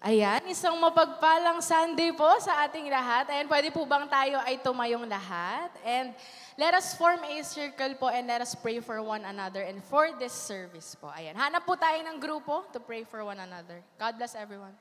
Ayan, isang mapagpalang Sunday po sa ating lahat. Ayan, pwede po bang tayo ay tumayong lahat? And let us form a circle po and let us pray for one another and for this service po. Ayan, hanap po tayo ng grupo to pray for one another. God bless everyone.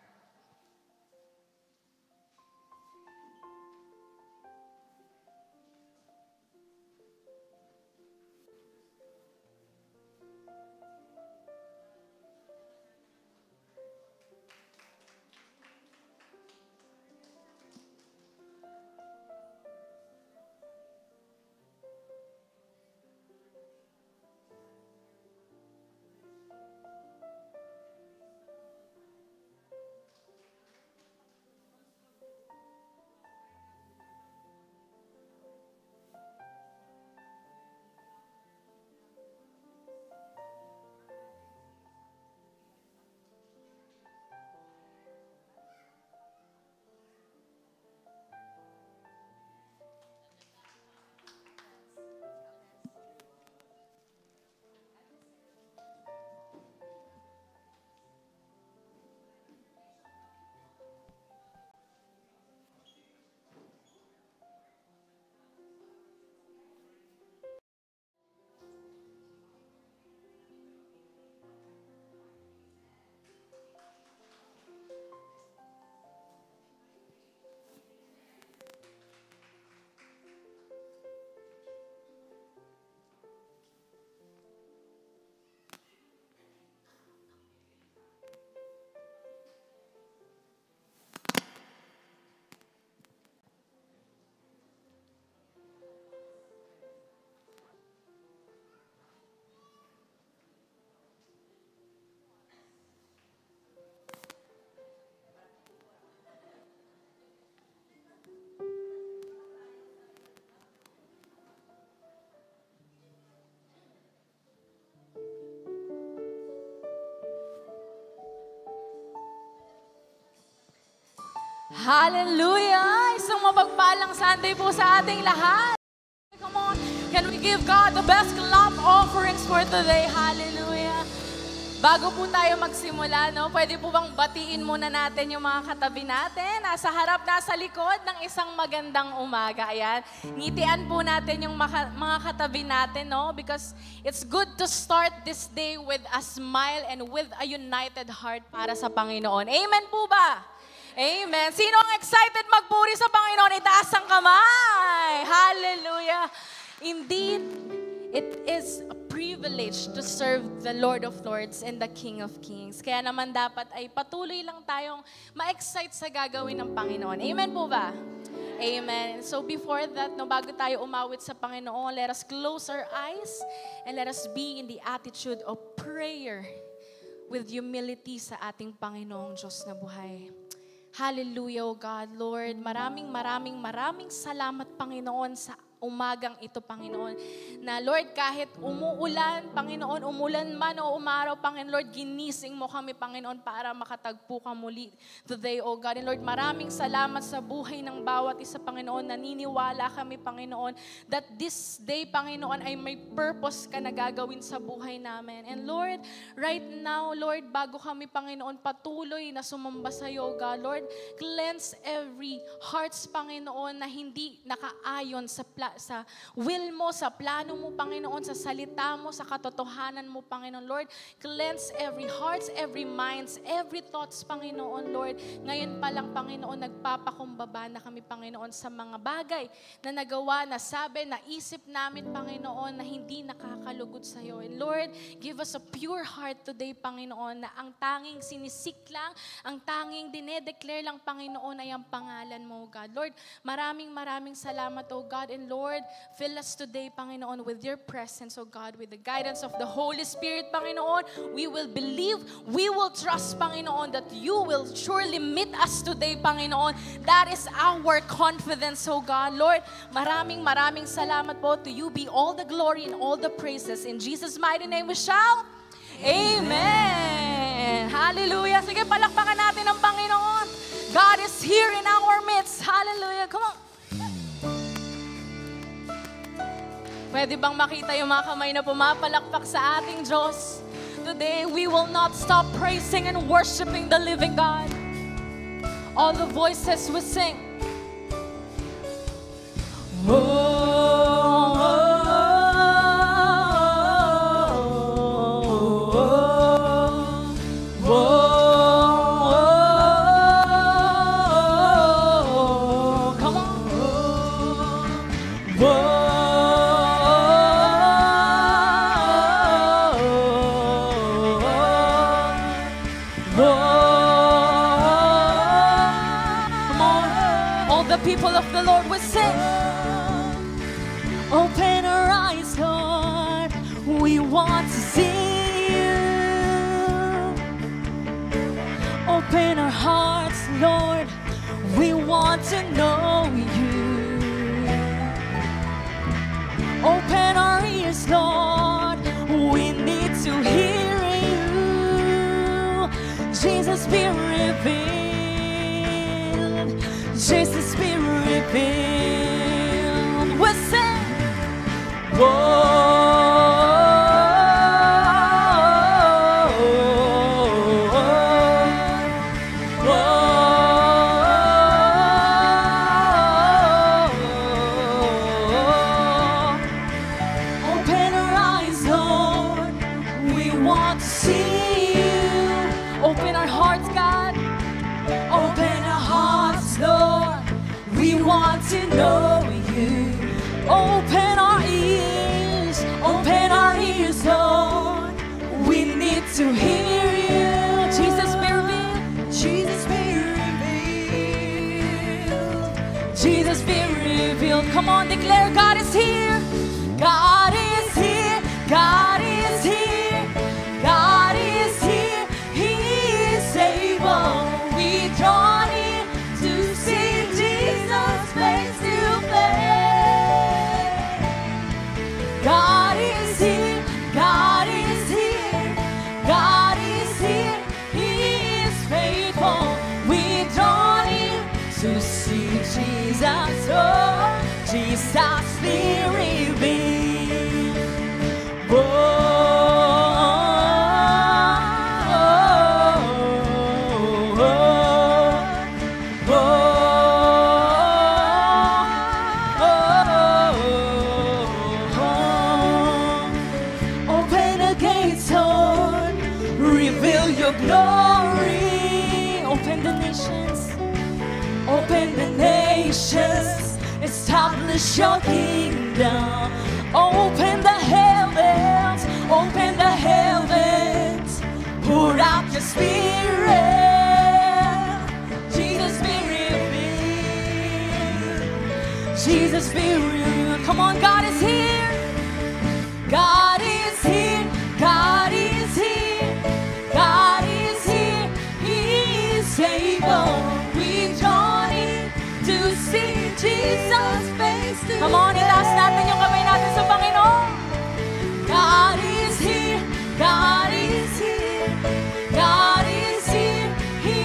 Hallelujah! Isang mapagpalang Sunday po sa ating lahat. Come on, can we give God the best clap offerings for today? Hallelujah! Bago po tayo magsimula, no, pwede po bang batiin muna natin yung mga katabi natin? Nasa harap, nasa likod ng isang magandang umaga. Ayan, ngitian po natin yung mga katabi natin, no? Because it's good to start this day with a smile and with a united heart para sa Panginoon. Amen po ba? Amen. Sino ang excited magpuri sa Panginoon? Itaas ang kamay. Hallelujah. Indeed, it is a privilege to serve the Lord of Lords and the King of Kings. Kaya naman dapat ay patuloy lang tayong ma-excite sa gagawin ng Panginoon. Amen po ba? Amen. So before that, no, bago tayo umawit sa Panginoon, let us close our eyes and let us be in the attitude of prayer with humility sa ating Panginoong Diyos na buhay. Hallelujah, O God, Lord. Maraming salamat, Panginoon, sa umagang ito, Panginoon. Na, Lord, kahit umuulan, Panginoon, umulan man o umaraw, Panginoon, Lord, ginising mo kami, Panginoon, para makatagpo ka muli today, O God. And Lord, maraming salamat sa buhay ng bawat isa, Panginoon. Naniniwala kami, Panginoon, that this day, Panginoon, ay may purpose ka na gagawin sa buhay namin. And Lord, right now, Lord, bago kami, Panginoon, patuloy na sumamba sa iyo, O God, Lord, cleanse every hearts, Panginoon, na hindi nakaayon sa will mo, sa plano mo, Panginoon, sa salita mo, sa katotohanan mo, Panginoon, Lord. Cleanse every hearts, every minds, every thoughts, Panginoon, Lord. Ngayon pa lang, Panginoon, nagpapakumbaba na kami, Panginoon, sa mga bagay na nagawa, nasabi, naisip namin, Panginoon, na hindi nakakalugod sa iyo. And Lord, give us a pure heart today, Panginoon, na ang tanging sinisik lang, ang tanging dinedeclare lang, Panginoon, ay ang pangalan mo, God. Lord, maraming salamat, O God, and Lord, fill us today, Panginoon, with your presence, O God, with the guidance of the Holy Spirit, Panginoon. We will believe, we will trust, Panginoon, that you will surely meet us today, Panginoon. That is our confidence, O God. Lord, maraming salamat po. To you be all the glory and all the praises. In Jesus' mighty name we shout, Amen. Hallelujah. Sige, palakpakan natin ang Panginoon. God is here in our midst. Hallelujah. Come on. Pwede bang makita yung mga kamay na pumapalakpak sa ating Diyos? Today, we will not stop praising and worshiping the living God. All the voices will sing. People of the Lord will sing. Open our eyes, Lord, we want to see you. Open our hearts, Lord, we want to know you. Open our ears, Lord, we need to hear you. Jesus, be revealed. Jesus, be revealed. We'll sing. Open our eyes, Lord. We want to see you. Open our hearts, God. Open our hearts, Lord. We want to know you. Open our ears, Lord. We need to hear you. Jesus, be revealed. Jesus, be revealed. Jesus, be revealed. Come on, declare God is here. God is here. God is here. God is here. He is able. We draw near to see Jesus face to face. God is here. God is here. God is here. He is faithful. We draw near to see Jesus. Oh, Jesus, be revealed. Open the gates, Lord. Reveal your glory. Open the nations. Open the nations. Establish your kingdom. Open the heavens. Open the heavens. Pour out your spirit. Jesus, be revealed. Jesus, be revealed. Come on, God is here. God is here. God is here. God is here. He is able. We join in to see Jesus face to face. Come on, itaas natin yung kamay natin sa Panginoon. God is here. God is here. God is here. He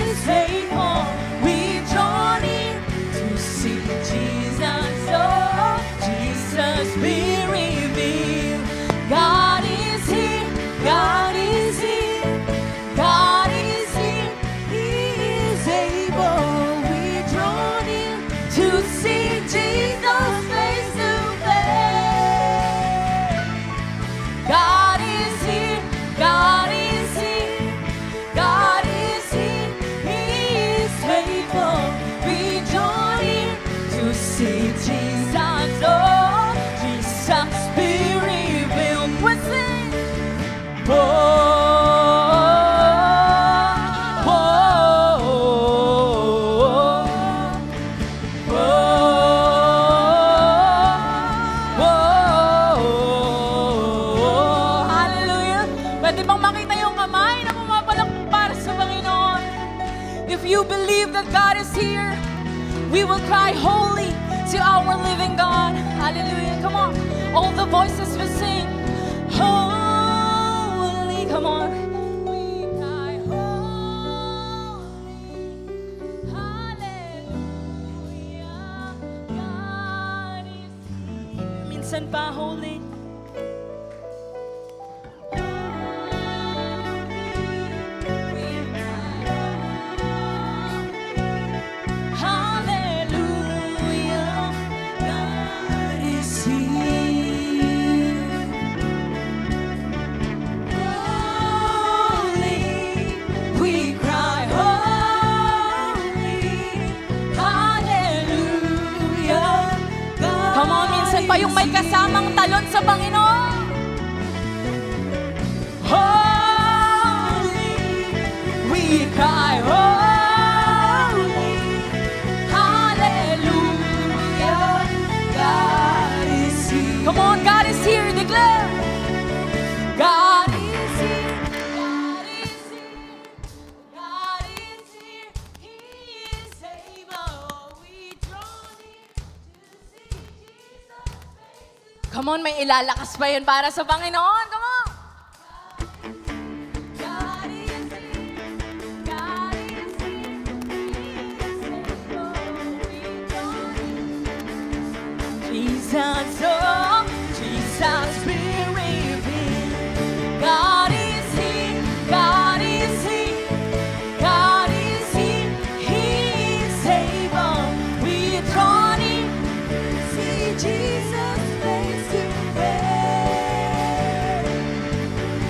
is faithful. We join in to see Jesus. Oh, Jesus, be revealed. God is here. God is here. God is here. He is able. We join in to see Jesus face to face. God is here. God is here. God is here. He is faithful. We join in to see Jesus. Oh, Jesus, be revealed. We sing. Hallelujah. Pwede bang makita yung kamay na pumapalakpak para sa Panginoon? If you believe that God is here, we will cry holy to our living God. Hallelujah. Come on. All the voices will sing. Holy. Come on. We cry holy. Hallelujah. God is here. Minsan pa holy. We cry holy. yung may kasamang talon sa Panginoon. Holy, we cry, holy, hallelujah, God is here. Come on, God is here, declare. God is here, God is here, God is here, He is able. We draw near to see Jesus' face. Come on, may ilalakas pa yun para sa Panginoon. Come on. God is here, God is here, He is able. We draw near. Jesus, oh, Jesus, we reveal. God is here, God is here, God is here, He is able. We draw near, see Jesus face to face.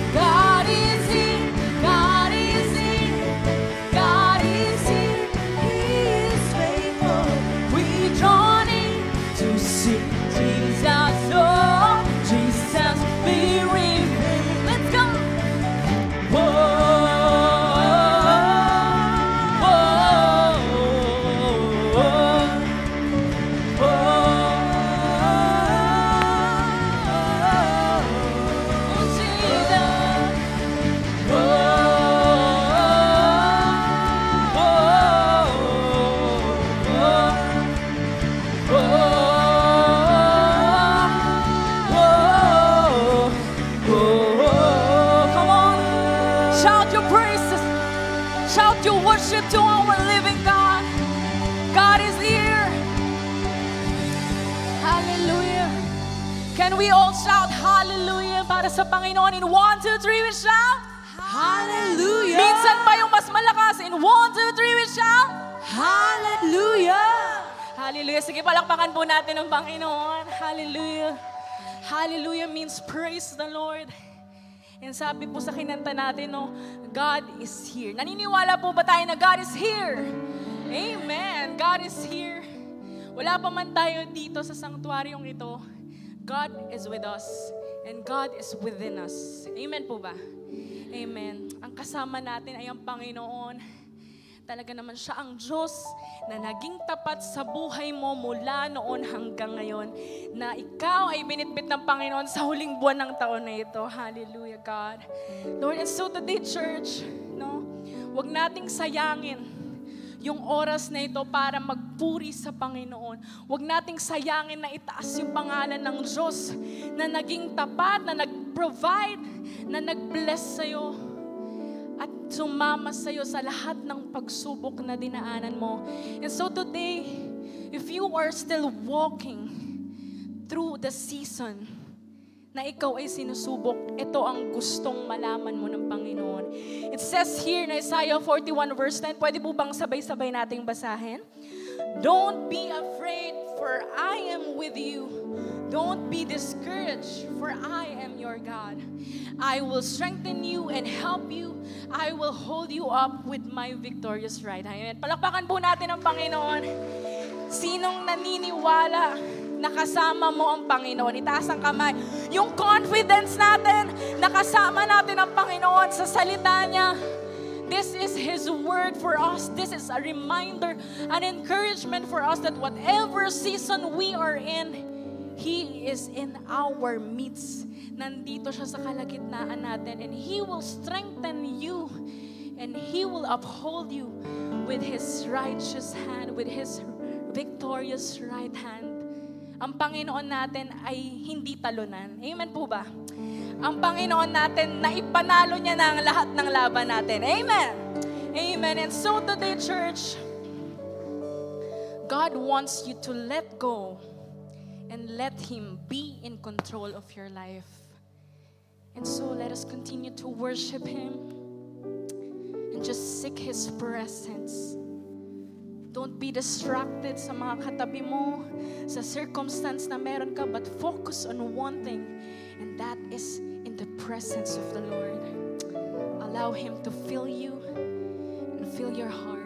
God is here, God is here, God is here, He is faithful. We draw near to see Jesus, oh, Jesus, be revealed. Let's go. Whoa, whoa, whoa, oh, Jesus. Come on, shout your praises, shout your worship to our living God. God is here. Hallelujah. Can we all shout hallelujah para sa Panginoon? In 1, 2, 3 we shout Hallelujah! minsan pa yung mas malakas. In 1, 2, 3 we shout Hallelujah! hallelujah. Sige, palakpakan po natin ang Panginoon. Hallelujah. Hallelujah means praise the Lord. And sabi po sa kinanta natin, no, God is here. Naniniwala po ba tayo na God is here? Amen. God is here. Wala pa man tayo dito sa sanktuaryong ito, God is with us and God is within us. Amen po ba? Amen. Ang kasama natin ay ang Panginoon. Talaga naman siya ang Diyos na naging tapat sa buhay mo mula noon hanggang ngayon. Na ikaw ay binitbit ng Panginoon sa huling buwan ng taon na ito. Hallelujah, God. Lord, and so today, church, no, huwag nating sayangin yung oras na ito para magpuri sa Panginoon. Huwag nating sayangin na itaas yung pangalan ng Diyos na naging tapat, na nag-provide, na nag-bless sa'yo at sumama sa'yo sa lahat ng pagsubok na dinaanan mo. And so today, if you are still walking through the season na ikaw ay sinusubok, ito ang gustong malaman mo ng Panginoon. It says here in Isaiah 41 verse 10, pwede po bang sabay-sabay nating basahin? Don't be afraid, for I am with you. Don't be discouraged, for I am your God. I will strengthen you and help you. I will hold you up with my victorious right hand. Palakpakan po natin ang Panginoon. Sinong naniniwala na kasama mo ang Panginoon? Itaas ang kamay. Yung confidence natin, nakasama natin ang Panginoon sa salita niya. This is His word for us. This is a reminder, an encouragement for us that whatever season we are in, He is in our midst. Nandito siya sa kalagitnaan natin, and He will strengthen you, and He will uphold you with His righteous hand, with His victorious right hand. Ang Panginoon natin ay hindi talunan. Amen po ba? Ang Panginoon natin, naipanalo niya na ang lahat ng laban natin. Amen. Amen. And so today, church, God wants you to let go and let Him be in control of your life. And so let us continue to worship Him and just seek His presence. Don't be distracted sa mga katabi mo, sa circumstance na meron ka, but focus on one thing, and that is in the presence of the Lord. Allow Him to fill you and fill your heart.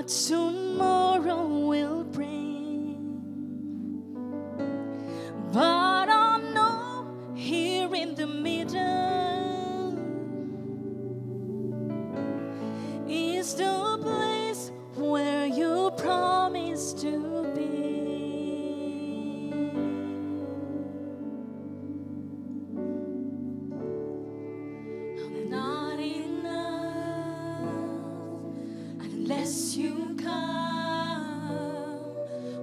what tomorrow will bring. But I know here in the middle is the place where you promised to be. I'm not enough unless you come.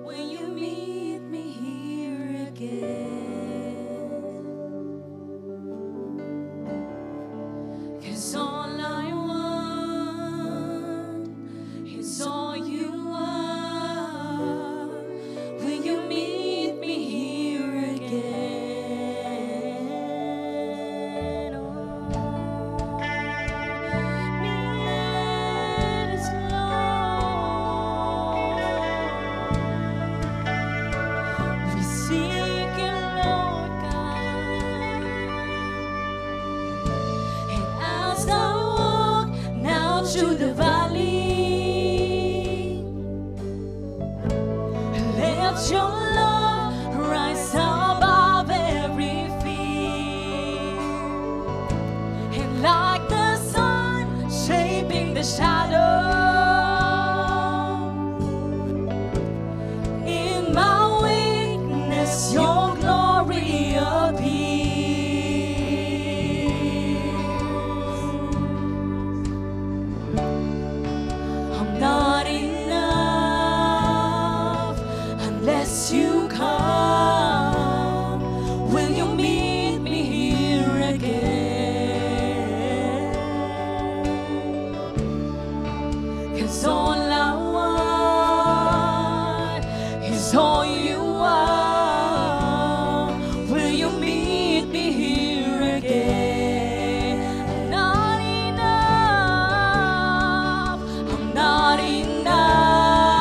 When you meet me here again, 'cause all I want is all you are. When you meet me here again, oh, meet us, Lord. We seek you, Lord God. And as I walk now through the valley, let your love rise above every fear. And like the sun shaping the shadow, in my weakness your glory appears. I'm not enough unless you come. Will you meet me here again? 'Cause all I want is all you are. Will you meet me here again? I'm not enough. I'm not enough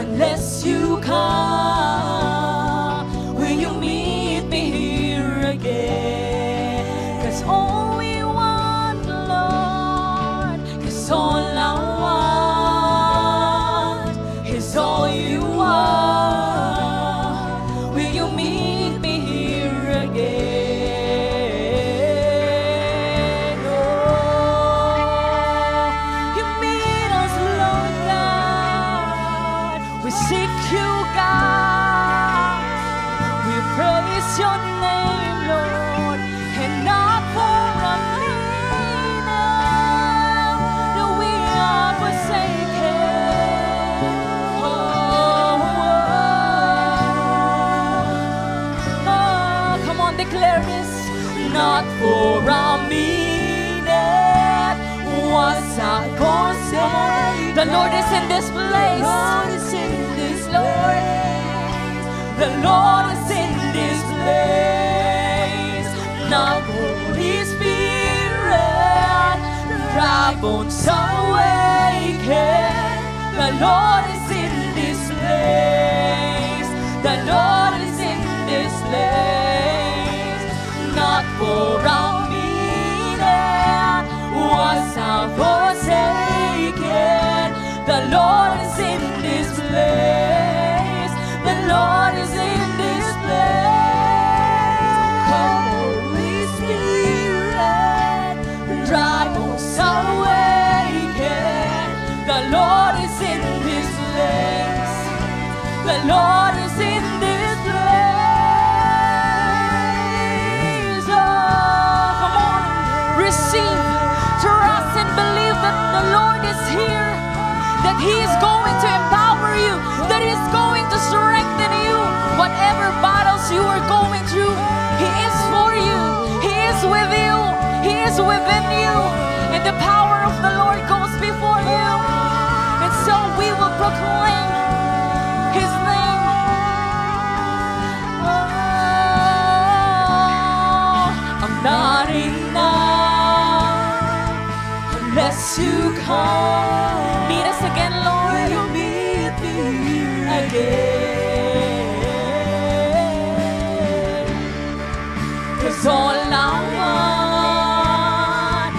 unless you come. Will you meet me here again? 'Cause all we want, Lord, 'cause all I want is all you are. Will you meet me here again? Oh, you meet us, Lord God. We seek you, God. We praise your name, Lord, and not for a minute that we are forsaken. Oh, oh, oh, come on, declare this. Not for a minute was I forsaken. The Lord is in this place. The Lord is in this place. The Lord is in this place. Not Holy Spirit, dry bones awaken. The Lord is in this place. The Lord is in this place. Not for a minute was I forsaken. The Lord is in this place. The Lord is in this place. Come, Holy Spirit, dry bones awaken. The Lord is in this place. The Lord is in this place. Oh, come on, receive, trust, and believe that the Lord is here. That He is going to empower you, that He is going to strengthen you. Whatever battles you are going through, He is for you. He is with you. He is within you. And the power of the Lord goes before you. And so we will proclaim His name. Oh, I'm not enough unless you come. Meet us again, Lord. Will you meet me again? 'Cause all I want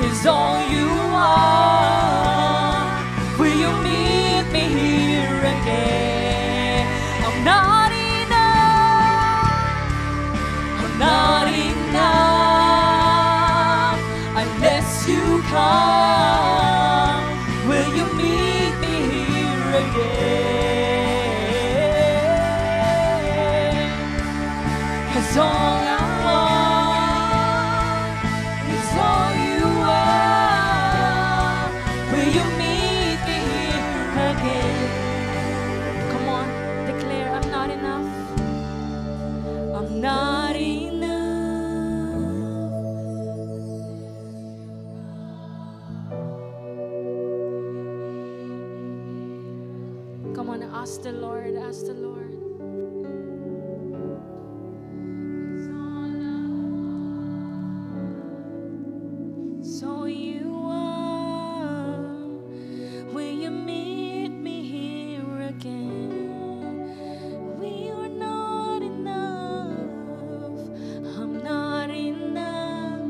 is all you are. the Lord, ask the Lord. So you are, will you meet me here again? We are not enough, I'm not enough,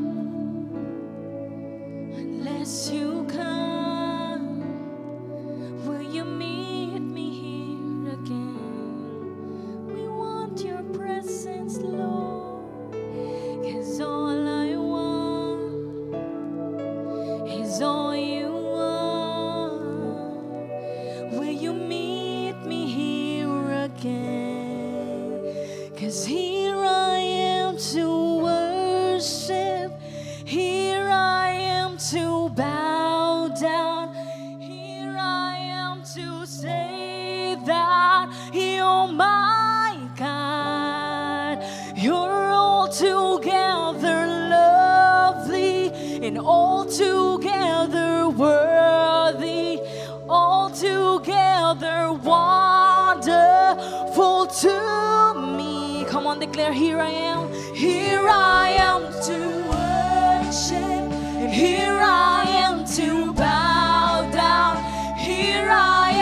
unless you come. Will you meet me here again? We want your presence, Lord, 'cause all I want is all you want. Will you meet me here again? 'Cause here I am to worship, here I am to bow down, here I am to say that you're my God. You're altogether lovely and altogether worthy, altogether wonderful to me. Come on, declare, here I am to worship, and here I am to bow down, here I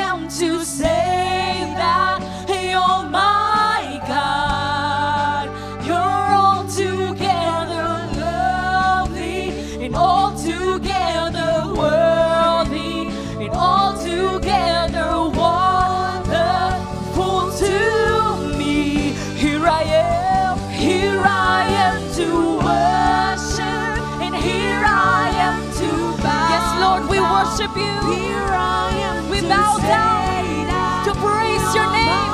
am to say that you're my God. You're altogether lovely and altogether worthy and altogether wonderful to me. Here I am to worship, and here I am to bow. Yes, Lord, we worship you. Here I am. We bow down to praise your name.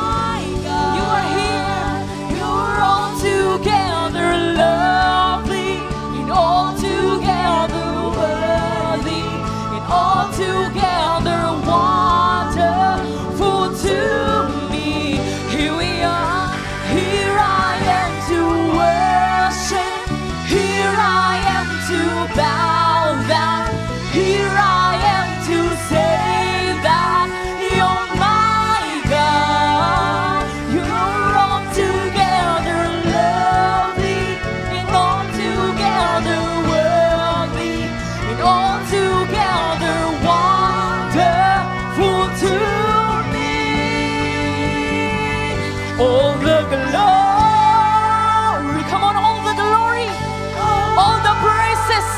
You are here. You're altogether lovely and altogether worthy and altogether wonderful to me. Here we are. Here I am to worship. Here I am to bow down. Here I am to say that you're my God. You're altogether lovely and altogether worthy and altogether wonderful to me. All the glory, come on, all the glory, all the praises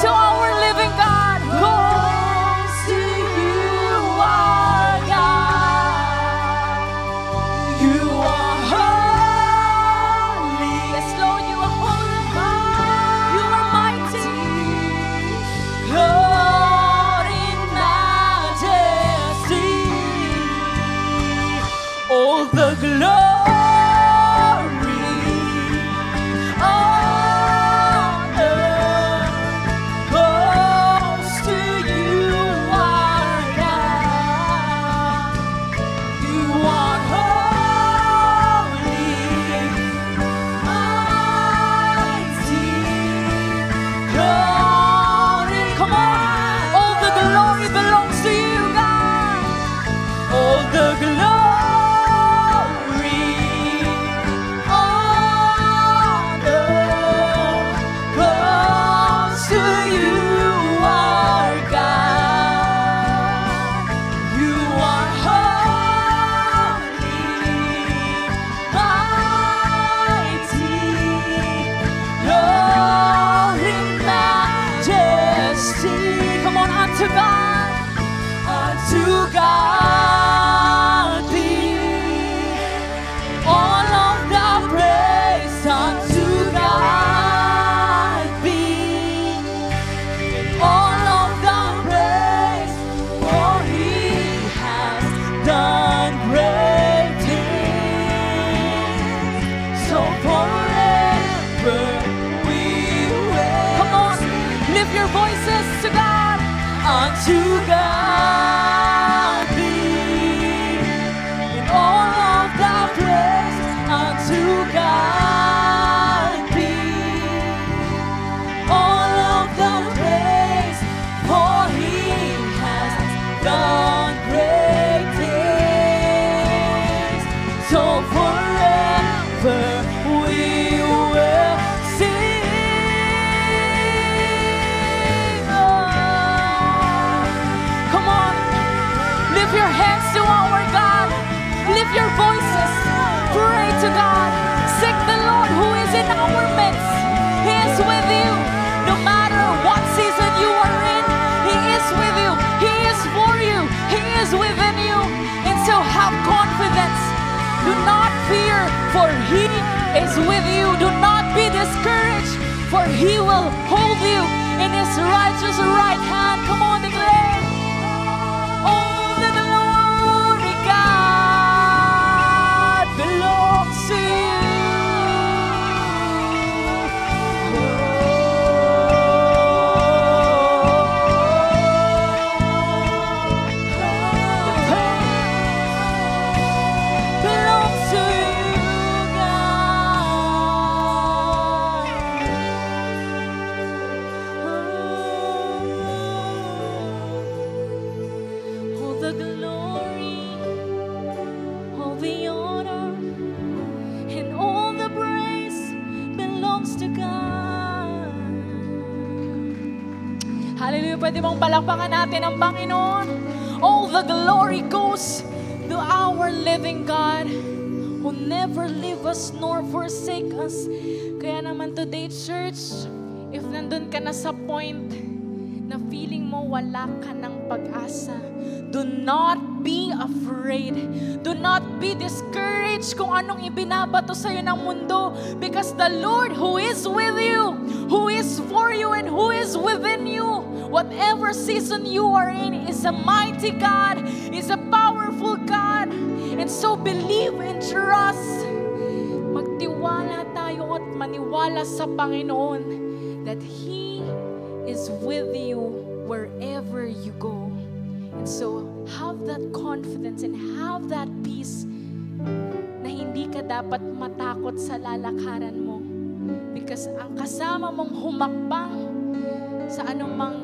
to our living God goes to you, our God. You are holy. Yes, Lord, you are holy. You are mighty. Lord, in majesty. All the glory, honor goes to you, our God. You are holy, mighty, Lord. Come on, all the glory belongs to you, God. All the glory, honor goes to you, our God. You are holy, mighty, Lord in majesty. Come on, unto God be all of the praise. Unto God be all of the praise, for He has done great things. So forever we will. Come on, lift your voices to God. Unto God be all of the praise. Unto God be all of the praise, for He has done great things. is within you. And so have confidence. Do not fear, for He is with you. Do not be discouraged, for He will hold you in His righteous right hand. Come on, declare. All the glory, God, belongs to you. Hallelujah. Pwede mong palakpakan natin ang Panginoon. All the glory goes to our living God who never leave us nor forsake us. Kaya naman today, church, if nandun ka na sa point na feeling mo wala ka ng pag-asa, do not be afraid. Do not be discouraged kung anong ibinabato sa'yo ng mundo, because the Lord who is with you, who is for you, and who is within you, whatever season you are in, is a mighty God, is a powerful God. And so believe and trust. Magtiwala tayo at maniwala sa Panginoon that He is with you wherever you go. And so have that confidence and have that peace na hindi ka dapat matakot sa lalakaran mo, because ang kasama mong humakbang sa anumang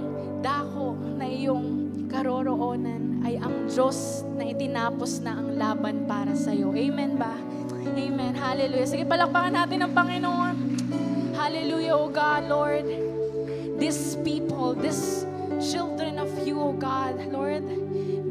dako na iyong karoroonan ay ang Diyos na itinapos na ang laban para sa iyo. Amen ba? Amen. Hallelujah. Sige, palakpakan natin ang Panginoon. Hallelujah, O God, Lord. These people, these children of you, O God, Lord,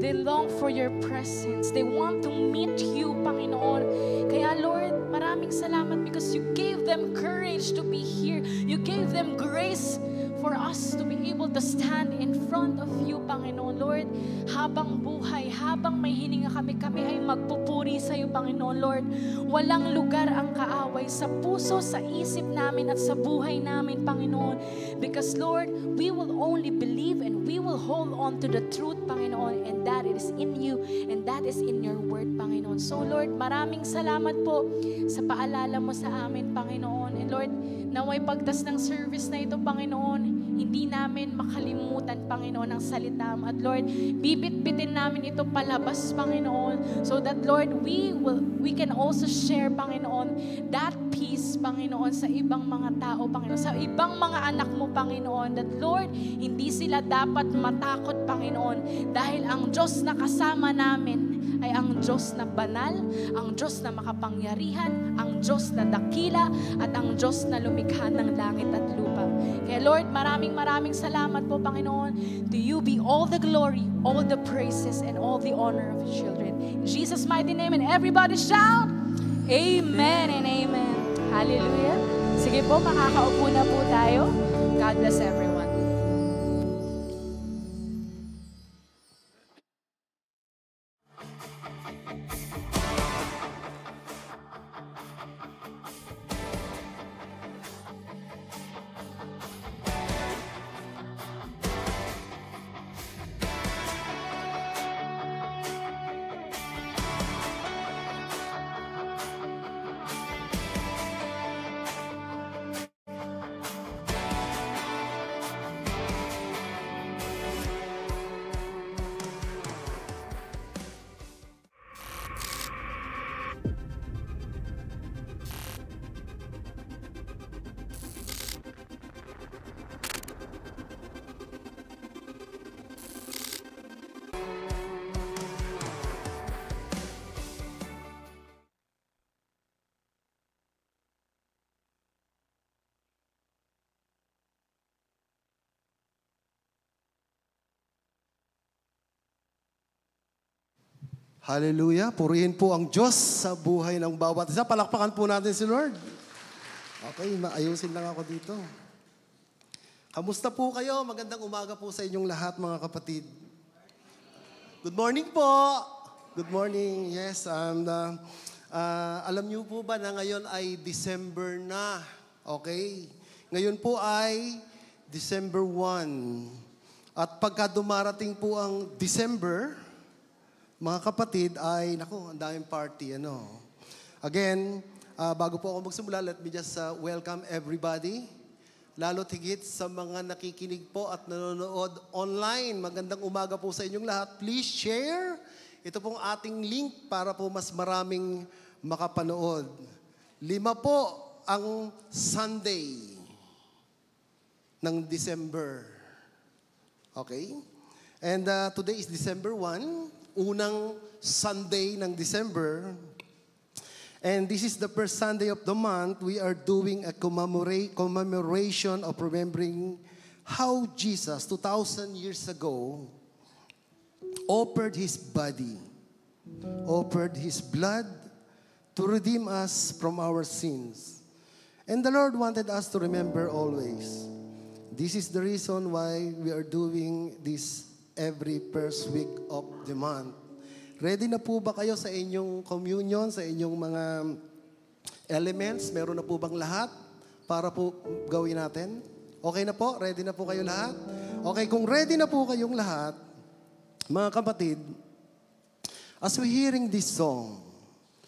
they long for your presence. They want to meet you, Panginoon. Kaya, Lord, maraming salamat because you gave them courage to be here. You gave them grace for us to be able to stand in front of you, Panginoon. Lord, habang buhay, habang may hininga kami ay magpupuri sa iyo, Panginoon. Lord, walang lugar ang kaaway sa puso, sa isip namin at sa buhay namin, Panginoon. Because, Lord, we will only believe and we will hold on to the truth, Panginoon, and that is in you and that is in your word, Panginoon. So, Lord, maraming salamat po sa paalala mo sa amin, Panginoon. And Lord, naway pagtas ng service na ito, Panginoon, hindi namin makalimutan, Panginoon, ang salita mo. At Lord, bibit-bitin namin ito palabas, Panginoon, so that, Lord, we can also share, Panginoon, that peace, Panginoon, sa ibang mga tao, Panginoon, sa ibang mga anak mo, Panginoon, that, Lord, hindi sila dapat matakot, Panginoon, dahil ang Diyos na kasama namin ay ang Diyos na banal, ang Diyos na makapangyarihan, ang Diyos na dakila, at ang Diyos na lumikha ng langit at lupa. Kaya Lord, maraming salamat po, Panginoon. To you be all the glory, all the praises, and all the honor of your children. In Jesus' mighty name, and everybody shout, Amen and Amen. Hallelujah. Sige po, makakaupo na po tayo. God bless everyone. Hallelujah. Purihin po ang Diyos sa buhay ng bawat isa. Palakpakan po natin si Lord. Okay, maayusin lang ako dito. Kamusta po kayo? Magandang umaga po sa inyong lahat, mga kapatid. Good morning po. Good morning. Yes, alam niyo po ba na ngayon ay December na? Okay? Ngayon po ay December 1. At pagka dumarating po ang December, mga kapatid, ay, naku, ang daming party, ano. Again, bago po ako magsimula, let me just welcome everybody. Lalo't higit sa mga nakikinig po at nanonood online. Magandang umaga po sa inyong lahat. Please share. Ito pong ating link para po mas maraming makapanood. 5 po ang Sunday ng December. Okay? And today is December 1, unang Sunday ng December. And this is the first Sunday of the month. We are doing a commemoration of remembering how Jesus, 2,000 years ago, offered His body, offered His blood to redeem us from our sins. And the Lord wanted us to remember always. This is the reason why we are doing this every first week of the month. Ready na po ba kayo sa inyong communion, sa inyong mga elements? Meron na po bang lahat para po gawin natin? Okay na po? Ready na po kayo lahat? Okay, kung ready na po kayong lahat, mga kapatid, as we hearing this song,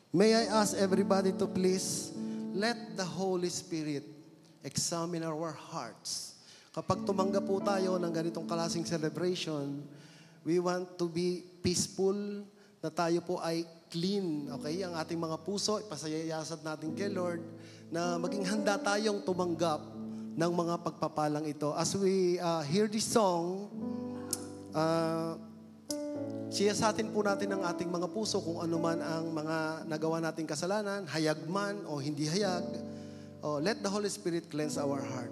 may I ask everybody to please let the Holy Spirit examine our hearts. Kapag tumanggap po tayo ng ganitong klaseng celebration, we want to be peaceful, na tayo po ay clean, okay? Ang ating mga puso, ipasayasat natin kay Lord, na maging handa tayong tumanggap ng mga pagpapalang ito. As we hear this song, siyasatin po natin ang ating mga puso kung ano man ang mga nagawa nating kasalanan, hayag man o hindi hayag. Let the Holy Spirit cleanse our heart.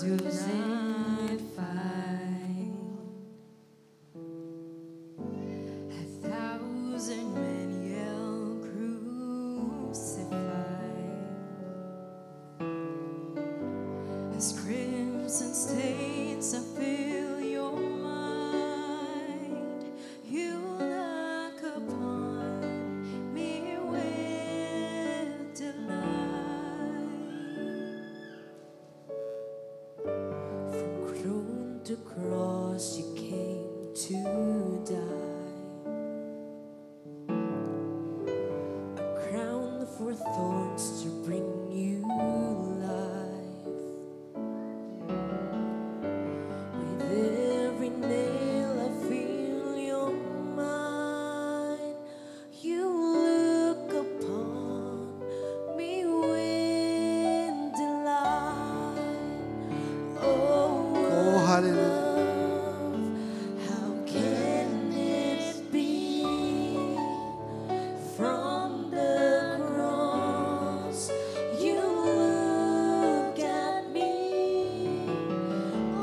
Do not find 1,000 men yell crucified as crimson stains fill your mind. You look upon me with delight. The cross you came to die, a crown for thorns to bring you life. With every nail I feel your mind. You look upon me with delight. Hallelujah. How can it be from the cross you look at me?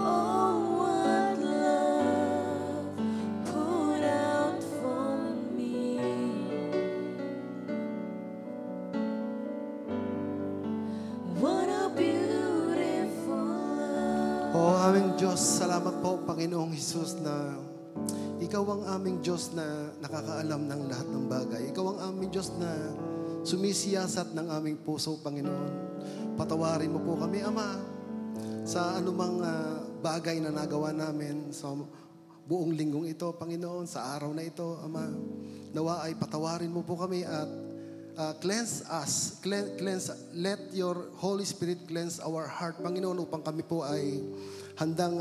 Oh, what love put out for me. What a beautiful love. Aming Diyos, salamat po, Panginoong Hesus, na Ikaw ang aming Diyos na nakakaalam ng lahat ng bagay. Ikaw ang aming Diyos na sumisiyasat ng aming puso, Panginoon. Patawarin mo po kami, Ama, sa anumang bagay na nagawa namin sa buong linggong ito, Panginoon, sa araw na ito, Ama. Nawa ay patawarin mo po kami at cleanse us. Let your Holy Spirit cleanse our heart, Panginoon, upang kami po ay handang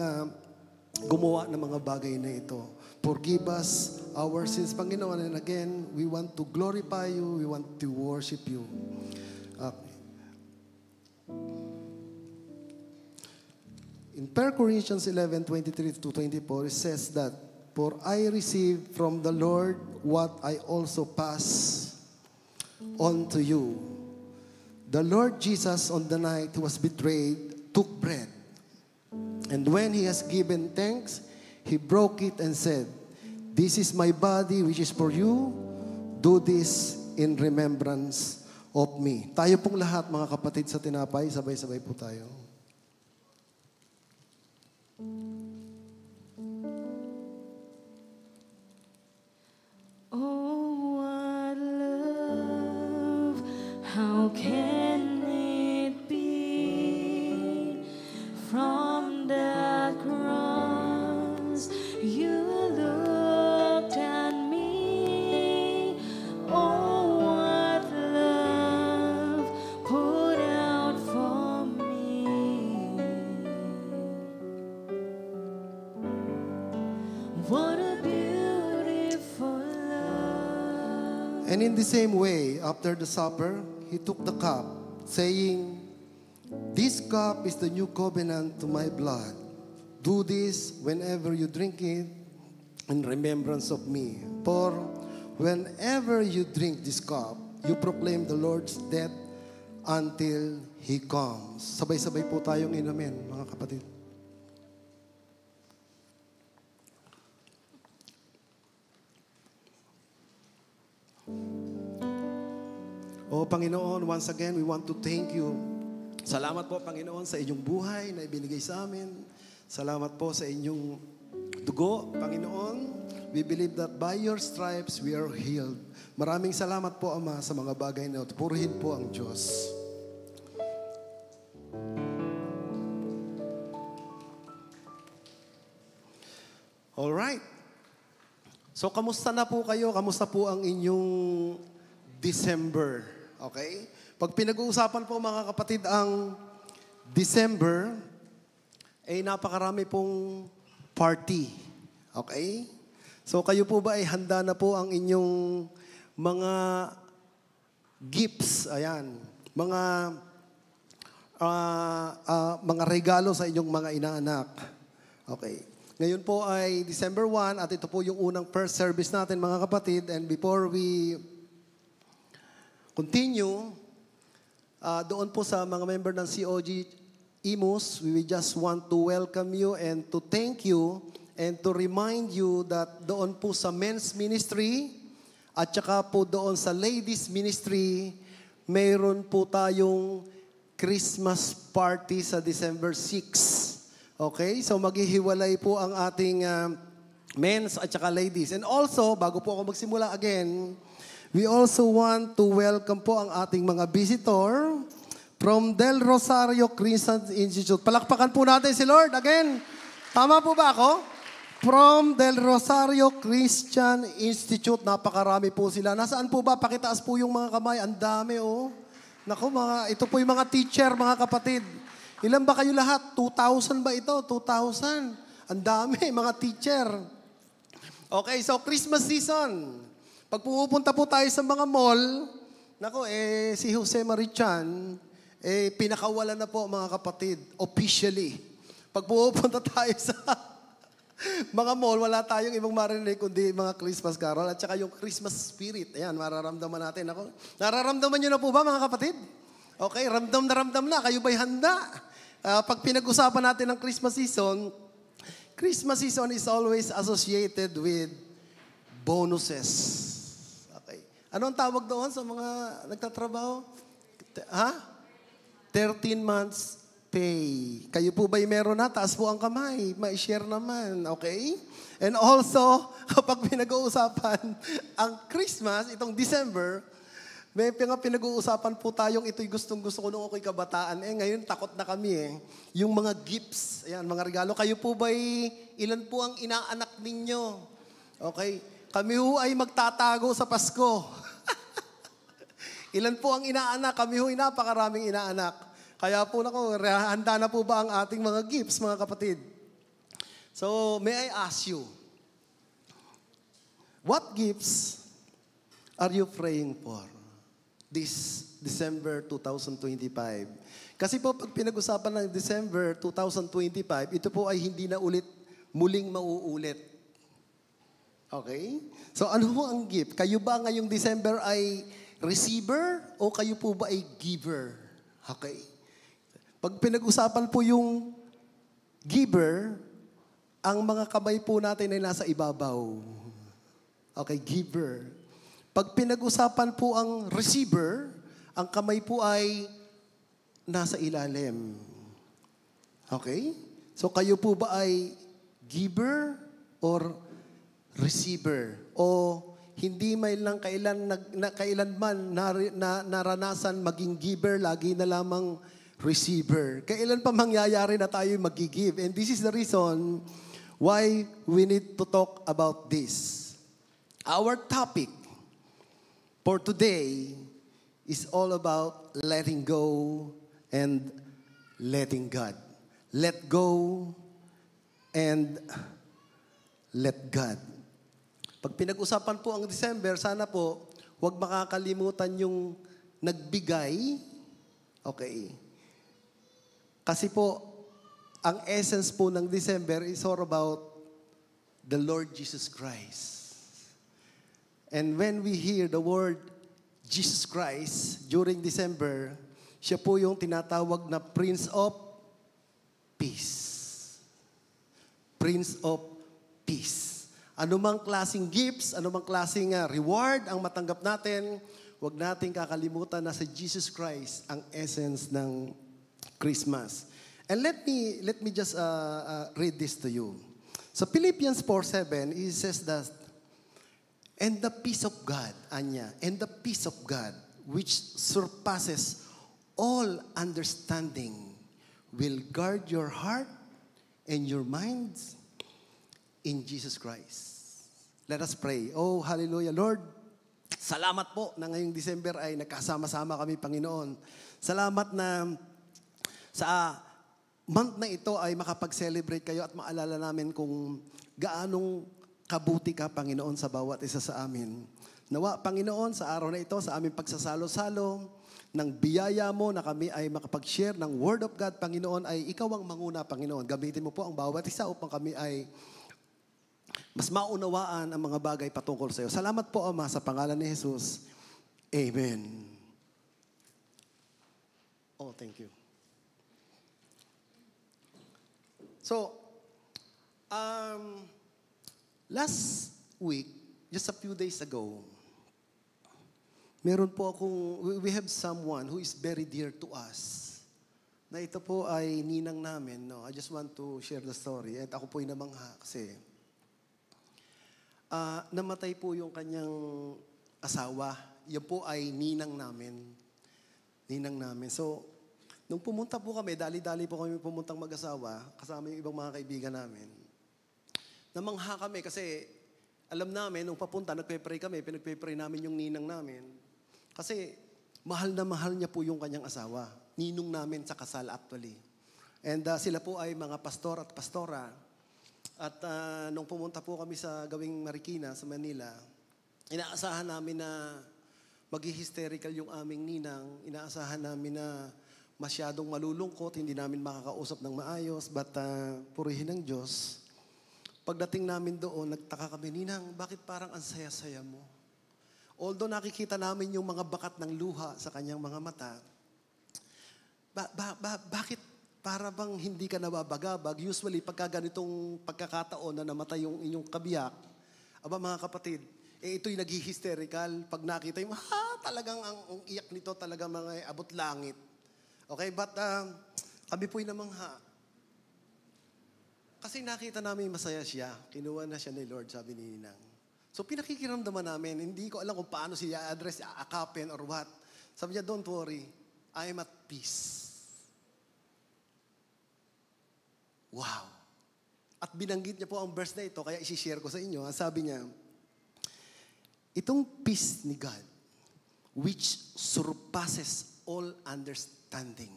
gumawa ng mga bagay na ito. Forgive us our sins, Panginoon. And again, we want to glorify you. We want to worship you. In 1 Corinthians 11:23-24, it says that, "For I received from the Lord what I also pass on to you. The Lord Jesus, on the night he was betrayed, took bread. And when he has given thanks, he broke it and said, "This is my body which is for you. Do this in remembrance of me." Tayo pong lahat, mga kapatid sa tinapay, sabay-sabay po tayo. Oh, what love, how can it be? From the cross you looked at me. Oh, what love poured out for me. What a beautiful love. And in the same way, after the supper, he took the cup, saying, "This cup is the new covenant to my blood. Do this whenever you drink it in remembrance of me. For whenever you drink this cup, you proclaim the Lord's death until He comes." Sabay-sabay po tayong inumin, mga kapatid. Oh, Panginoon, once again, we want to thank you. Salamat po, Panginoon, sa inyong buhay na ibinigay sa amin. Salamat po sa inyong dugo, Panginoon. We believe that by your stripes, we are healed. Maraming salamat po, Ama, sa mga bagay na ito. Purihin po ang Diyos. Alright. So, kamusta na po kayo? Kamusta po ang inyong December? Okay? Pag pinag-uusapan po mga kapatid ang December, ay napakarami pong party. Okay? So kayo po ba ay handa na po ang inyong mga gifts? Ayan. Mga regalo sa inyong mga inaanak. Okay. Ngayon po ay December 1 at ito po yung unang first service natin mga kapatid. And before we continue, doon po sa mga member ng COG Imus, we just want to welcome you and to thank you and to remind you that doon po sa men's ministry at saka po doon sa ladies ministry, mayroon po tayong Christmas party sa December 6. Okay? So maghihiwalay po ang ating men's at saka ladies. And also, bago po ako magsimula again, we also want to welcome po ang ating mga visitor from Del Rosario Christian Institute. Palakpakan po natin si Lord again. Tama po ba ako? From Del Rosario Christian Institute. Napakarami po sila. Nasaan po ba? Pakitaas po yung mga kamay. Ang dami, oh. Naku, ito po yung mga teacher, mga kapatid. Ilan ba kayo lahat? 2,000 ba ito? 2,000. Ang dami, mga teacher. Okay, so Christmas season. Pag pupunta po tayo sa mga mall, nako, si Jose Marichan, pinakawala na po mga kapatid, officially. Pag pupunta tayo sa mga mall, wala tayong ibang marinig kundi mga Christmas carol at saka yung Christmas spirit. Ayan, mararamdaman natin. Ako, nararamdaman nyo na po ba mga kapatid? Okay, ramdam na. Kayo ba'y handa? Pag pinag-usapan natin ng Christmas season is always associated with bonuses. Okay. Ano ang tawag doon sa mga nagtatrabaho? 13 months pay. Kayo po ba'y meron na? Taas po ang kamay. Ma-share naman. Okay? And also, kapag pinag-uusapan ang Christmas, itong December, may pinag-uusapan po tayong ito'y gustong-gusto ko nung ako'y kabataan. Ngayon, takot na kami Yung mga gifts, ayan, mga regalo. Kayo po ba'y, ilan po ang inaanak ninyo? Okay? Kami ho ay magtatago sa Pasko. Ilan po ang inaanak? Kami ho ay napakaraming inaanak. Kaya po handa na po ba ang ating mga gifts, mga kapatid? So, may I ask you, what gifts are you praying for this December 2025? Kasi po, pag pinag-usapan ng December 2025, ito po ay hindi na muling mauulit. Okay? So, ano ho ang gift? Kayo ba ngayong December ay receiver o kayo po ba ay giver? Okay. Pag pinag-usapan po yung giver, ang mga kamay po natin ay nasa ibabaw. Okay, giver. Pag pinag-usapan po ang receiver, ang kamay po ay nasa ilalim. Okay? So kayo po ba ay giver or receiver? O hindi may lang kailanman naranasan maging giver, lagi na lamang receiver. Kailan pa mangyayari na tayo mag-give? And this is the reason why we need to talk about this. Our topic for today is all about letting go and letting God. Let go and let God. Pag pinag-usapan po ang December, sana po huwag makakalimutan yung nagbigay. Okay. Kasi po, ang essence po ng December is all about the Lord Jesus Christ. And when we hear the word Jesus Christ during December, siya po yung tinatawag na Prince of Peace. Prince of Peace. Anumang klaseng gifts, anumang klaseng reward ang matanggap natin, huwag nating kakalimutan na sa Jesus Christ ang essence ng Christmas. And let me just read this to you. Sa Philippians 4:7, it says that, and the peace of God, Anya, and the peace of God, which surpasses all understanding, will guard your heart and your minds in Jesus Christ. Let us pray. Oh, hallelujah. Lord, salamat po na ngayong December ay nagkasama-sama kami, Panginoon. Salamat na sa month na ito ay makapag-celebrate kayo at maalala namin kung gaanong kabuti ka, Panginoon, sa bawat isa sa amin. Nawa, Panginoon, sa araw na ito, sa aming pagsasalo-salo, ng biyaya mo na kami ay makapag-share ng Word of God, Panginoon, ay ikaw ang manguna, Panginoon. Gamitin mo po ang bawat isa upang kami ay mas maunawaan ang mga bagay patungkol sa iyo. Salamat po, Ama, sa pangalan ni Jesus. Amen. Oh, thank you. So, last week, just a few days ago, meron po we have someone who is very dear to us. Na ito po ay ninang namin. No? I just want to share the story. At ako po ay namangha kasi namatay po yung kanyang asawa. Yan po ay ninang namin. Ninang namin. So, nung pumunta po kami, dali-dali po kami pumuntang mag-asawa, kasama yung ibang mga kaibigan namin. Namangha kami kasi alam namin, nung papunta, nagpe-pray kami, pinagpe-pray namin yung ninang namin. Kasi mahal na mahal niya po yung kanyang asawa. Ninong namin sa kasal actually. And sila po ay mga pastor at pastora. At nung pumunta po kami sa gawing Marikina, sa Manila, inaasahan namin na mag-hysterical yung aming ninang. Inaasahan namin na masyadong malulungkot, hindi namin makakausap ng maayos, but purihin ng Diyos. Pagdating namin doon, nagtaka kami, Ninang, bakit parang ang saya-saya mo? Although nakikita namin yung mga bakat ng luha sa kanyang mga mata, bakit para bang hindi ka nababagabag? Usually, pagka ganitong pagkakataon na namatay yung inyong kabiyak, mga kapatid, ito'y nag-hysterical. Pag nakita yung, talagang ang iyak nito talaga mga abot langit. Okay, but kami po'y namangha. Kasi nakita namin masaya siya. Kinuha na siya ni Lord, sabi ni Ninang. So pinakikiramdaman namin, hindi ko alam kung paano siya address, aakapin or what. Sabi niya, don't worry, I am at peace. Wow. At binanggit niya po ang verse na ito, kaya isi-share ko sa inyo. Sabi niya, itong peace ni God, which surpasses all understanding,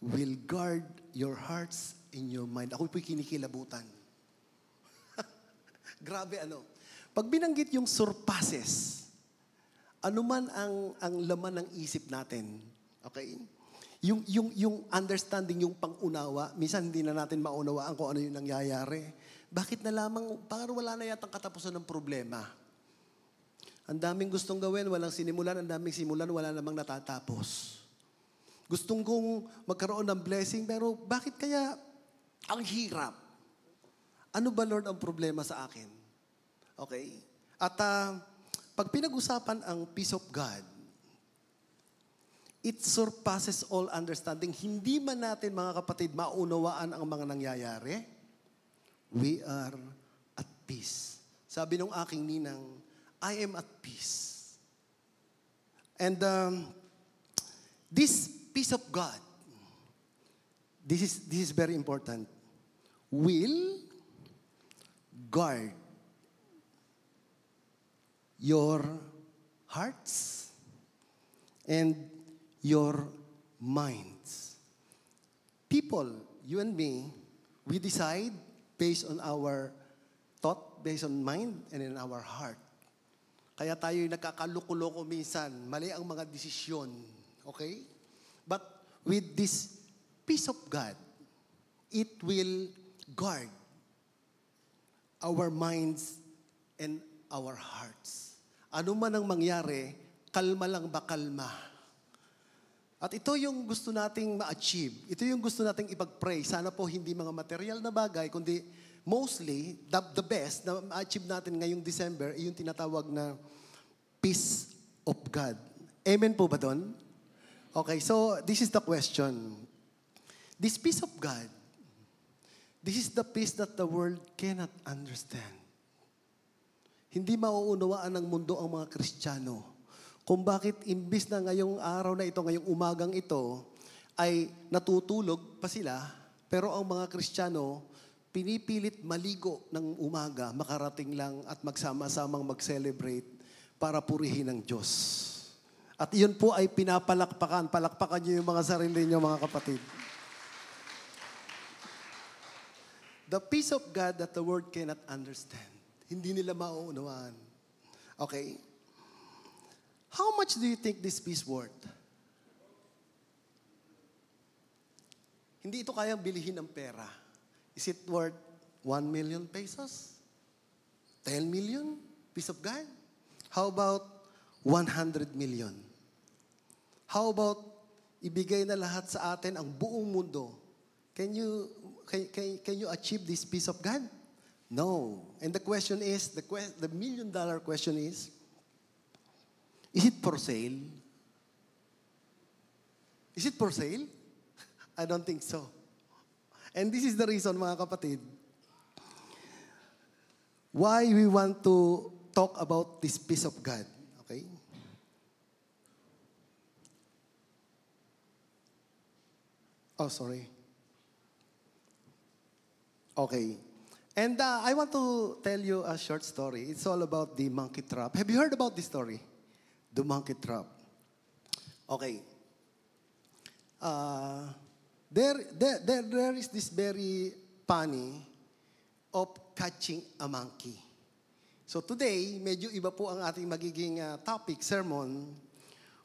will guard your hearts and your mind. Ako po'y kinikilabutan. Grabe ano. Pag binanggit yung surpasses, anuman ang laman ng isip natin, okay? Yung understanding, yung pang-unawa, minsan hindi na natin maunawaan kung ano yung nangyayari. Bakit na lamang, parang wala na yatang katapusan ng problema. Ang daming gustong gawin, walang sinimulan. Ang daming simulan, wala namang natatapos. Gustong kong magkaroon ng blessing, pero bakit kaya ang hirap? Ano ba, Lord, ang problema sa akin? Okay? At pag pinag-usapan ang peace of God, it surpasses all understanding. Hindi man natin, mga kapatid, maunawaan ang mga nangyayari. We are at peace. Sabi nung aking ninang, I am at peace. And this peace of God, this is very important, will guard your hearts and your minds. People, you and me, we decide based on our thought, based on mind, and in our heart. Kaya tayo'y nagkakaluko-loko minsan, mali ang mga desisyon. Okay? But with this peace of God, it will guard our minds and our hearts. Ano man ang mangyari, kalma lang ba kalma? At ito yung gusto nating ma-achieve. Ito yung gusto nating ipag-pray. Sana po hindi mga material na bagay, kundi mostly, the best na ma-achieve natin ngayong December, yung tinatawag na peace of God. Amen po ba doon? Okay, so this is the question. This peace of God, this is the peace that the world cannot understand. Hindi mauunawaan ng mundo ang mga Kristiyano kung bakit imbis na ngayong araw na ito, ngayong umagang ito, ay natutulog pa sila, pero ang mga Kristiyano, pinipilit maligo ng umaga, makarating lang at magsama-samang mag-celebrate para purihin ng Diyos. At iyon po ay pinapalakpakan. Palakpakan niyo yung mga sarili niyo, mga kapatid. The peace of God that the world cannot understand. Hindi nila mauunawaan. Okay? How much do you think this peace worth? Hindi ito kayang bilihin ng pera. Is it worth 1 million pesos? 10 million? Peace of God? How about 100 million? How about ibigay na lahat sa atin ang buong mundo? Can you achieve this peace of God? No. And the question is, the million-dollar question is it for sale? Is it for sale? I don't think so. And this is the reason, mga kapatid, why we want to talk about this peace of God. Okay? Oh, sorry. Okay. And I want to tell you a short story. It's all about the monkey trap. Have you heard about this story? The monkey trap. Okay. There is this very funny of catching a monkey. So today, medyo iba po ang ating magiging topic, sermon.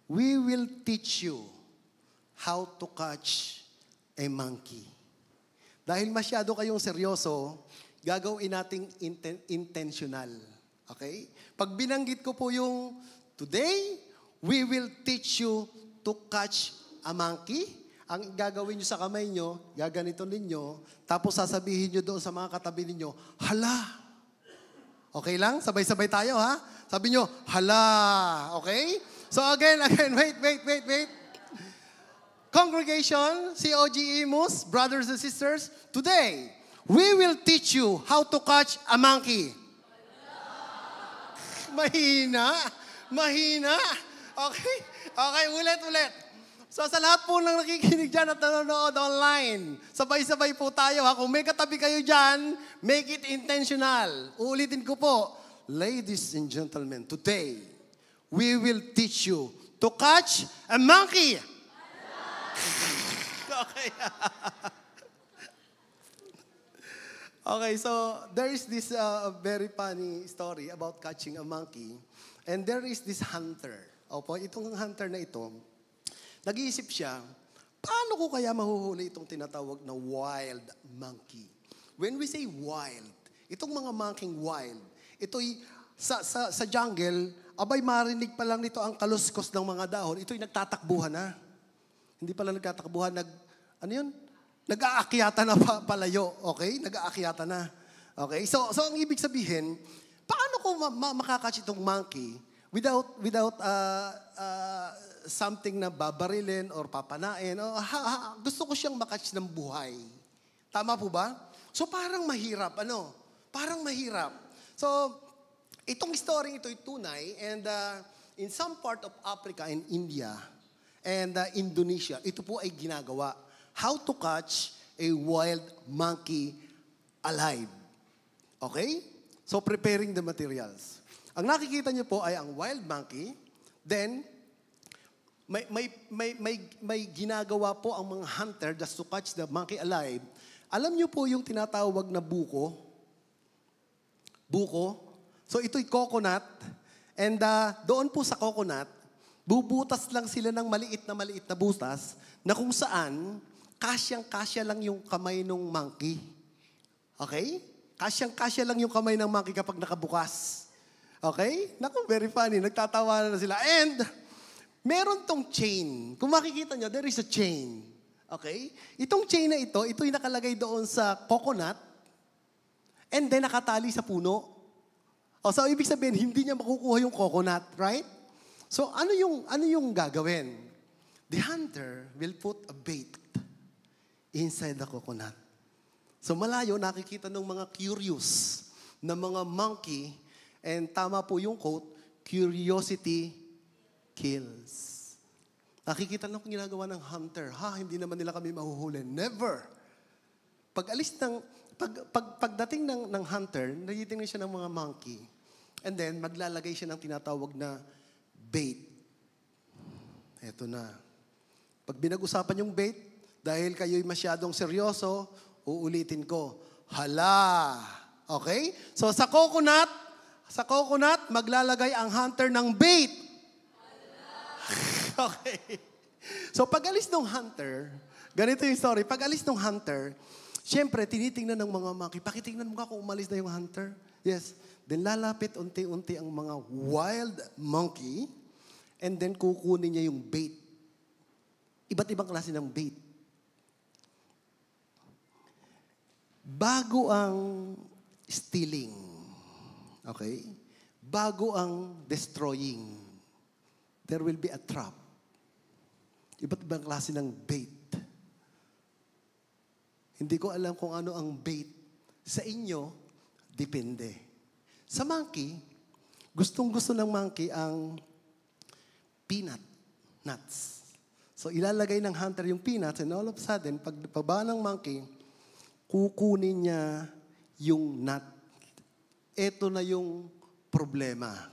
We will teach you how to catch a monkey. Dahil masyado kayong seryoso, gagawin nating intentional. Okay? Pag binanggit ko po yung today, we will teach you to catch a monkey. Ang gagawin nyo sa kamay nyo, gaganito ninyo, tapos sasabihin nyo doon sa mga katabi ninyo, hala! Okay lang? Sabay-sabay tayo, ha? Sabi nyo, hala! Okay? So again, wait. Congregation, COGE Mus, brothers and sisters, today, we will teach you how to catch a monkey. Mahina. Okay, ulit. So sa lahat po ng nakikinig dyan at nanonood online, sabay-sabay po tayo ha. Kung may katabi kayo dyan, make it intentional. Uulitin ko po, ladies and gentlemen, today, we will teach you to catch a monkey. Okay. Okay, so there is this very funny story about catching a monkey. And there is this hunter. Opo, itong hunter na ito, nag-iisip siya, paano ko kaya mahuhuli itong tinatawag na wild monkey? When we say wild, itong mga monkey wild, ito'y sa jungle, abay marinig pa lang nito ang kaluskos ng mga dahon, ito'y nagtatakbuhan na. Hindi pala nagtatakbuhan, nag-aakyata na palayo, okay? Nag-aakyata na. Okay? So ang ibig sabihin, paano ko makakatch itong monkey without something na babarilin or papanain? Gusto ko siyang makatch ng buhay. Tama po ba? So parang mahirap, Parang mahirap. So, itong story ito ay tunay and in some part of Africa and India and Indonesia, ito po ay ginagawa. How to catch a wild monkey alive. Okay? So, preparing the materials. Ang nakikita niyo po ay ang wild monkey. Then, may ginagawa po ang mga hunter just to catch the monkey alive. Alam niyo po yung tinatawag na buko? Buko. So, ito'y coconut. And doon po sa coconut, bubutas lang sila ng maliit na butas na kung saan, kasyang-kasya lang yung kamay ng monkey. Okay? Kasyang-kasya lang yung kamay ng monkey kapag nakabukas. Okay? Naku, very funny. Nagtatawa na sila. And, meron tong chain. Kung makikita nyo, there is a chain. Okay? Itong chain na ito'y nakalagay doon sa coconut and then nakatali sa puno. So, ibig sabihin, hindi niya makukuha yung coconut, right? So, ano yung gagawin? The hunter will put a bait inside the coconut. So, malayo, nakikita ng mga curious na mga monkey, and tama po yung quote, curiosity kills. Nakikita lang kung ginagawa ng hunter. Hindi naman nila kami mahuhuli. Never. Pagdating ng hunter, natitingnan siya ng mga monkey. And then, maglalagay siya ng tinatawag na bait. Eto na. Pag binag-usapan yung bait, dahil kayo'y masyadong seryoso, uulitin ko, hala. Okay? So, sa coconut, maglalagay ang hunter ng bait. Okay. So, pag-alis ng hunter, ganito yung story, pag-alis ng hunter, siyempre, tinitingnan ng mga monkey, pakitingnan mo ka kung umalis na yung hunter. Yes. Then lalapit unti-unti ang mga wild monkey, and then kukunin niya yung bait. Iba't ibang klase ng bait. Bago ang stealing, okay? Bago ang destroying, there will be a trap. Iba't ibang klase ng bait. Hindi ko alam kung ano ang bait. Sa inyo, depende. Sa monkey, gustong-gusto ng monkey ang nuts. So, ilalagay ng hunter yung peanuts and all of a sudden, pagbaba ng monkey, kukunin niya yung nut. Ito na yung problema.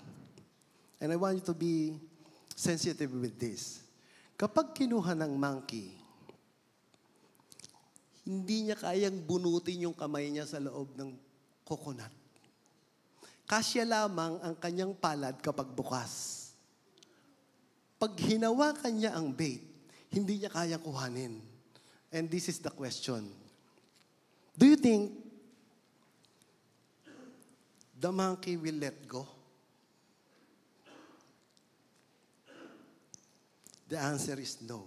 And I want you to be sensitive with this. Kapag kinuha ng monkey, hindi niya kayang bunutin yung kamay niya sa loob ng coconut. Kasya lamang ang kanyang palad kapag bukas. Pag hinawakan niya ang bait, hindi niya kayang kuhanin. And this is the question. Do you think the monkey will let go? The answer is no.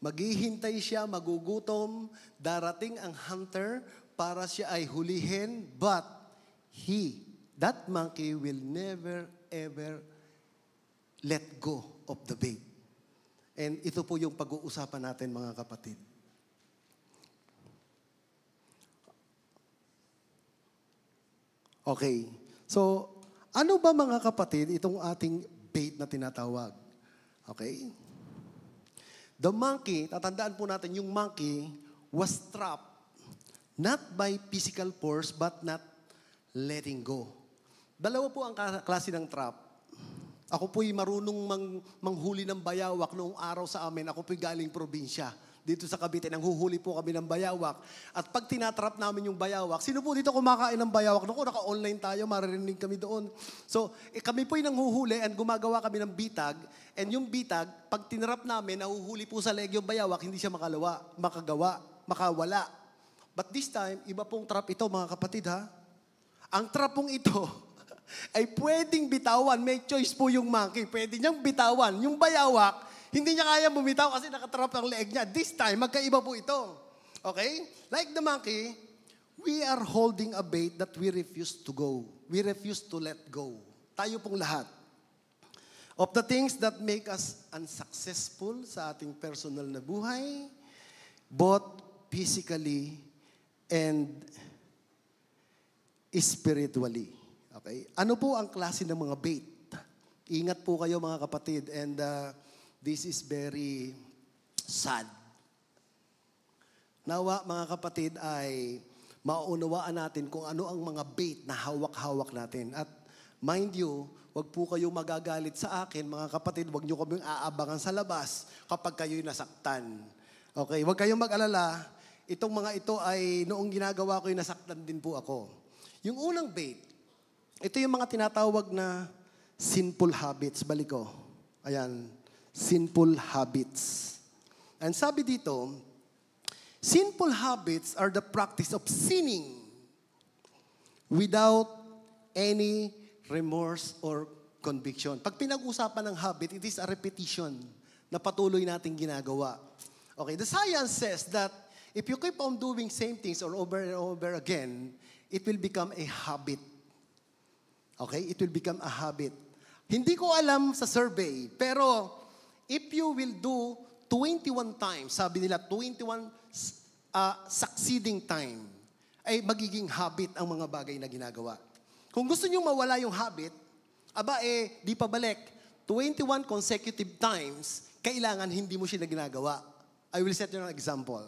Maghihintay siya, magugutom, darating ang hunter para siya ay hulihin, but that monkey will never, ever let go of the bait. And ito po yung pag-uusapan natin, mga kapatid. Okay. So, ano ba mga kapatid itong ating bait na tinatawag? Okay? The monkey, tatandaan po natin, yung monkey was trapped not by physical force but not letting go. Dalawa po ang klase ng trap. Ako po'y marunong manghuli ng bayawak noong araw sa amin. Ako po'y galing probinsya. Dito sa Cavite, nanghuhuli po kami ng bayawak. At pag tinatrap namin yung bayawak, sino po dito kumakain ng bayawak? Naku, naka-online tayo, maririnig kami doon. So, kami po'y nanghuhuli and gumagawa kami ng bitag. And yung bitag, pag tinrap namin, nahuhuli po sa leg yung bayawak, hindi siya makawala. But this time, iba pong trap ito, mga kapatid, ha? Ang trap pong ito, ay pwedeng bitawan. May choice po yung monkey. Pwede niyang bitawan. Yung bayawak, hindi niya kaya bumitaw kasi nakatrap ang leeg niya. This time, magkaiba po ito. Okay? Like the monkey, we are holding a bait that we refuse to go. We refuse to let go. Tayo pong lahat. Of the things that make us unsuccessful sa ating personal na buhay, both physically and spiritually. Okay? Ano po ang klase ng mga bait? Ingat po kayo mga kapatid, and this is very sad. Nawa mga kapatid ay maunawaan natin kung ano ang mga bait na hawak-hawak natin. At mind you, wag po kayo magagalit sa akin, mga kapatid, wag niyo kaming aabangan sa labas kapag kayo'y nasaktan. Okay, wag kayong mag-alala. Itong mga ito ay noong ginagawa ko, nasaktan din po ako. Yung unang bait, ito yung mga tinatawag na sinful habits. Balik ko. Ayan, sinful habits. And sabi dito, sinful habits are the practice of sinning without any remorse or conviction. Pag pinag-usapan ng habit, it is a repetition na patuloy nating ginagawa. Okay, the science says that if you keep on doing same things or over and over again, it will become a habit. Okay? It will become a habit. Hindi ko alam sa survey, pero if you will do 21 times, sabi nila 21 succeeding time, ay magiging habit ang mga bagay na ginagawa. Kung gusto nyo mawala yung habit, di pa balik. 21 consecutive times, kailangan hindi mo siya ginagawa. I will set you an example.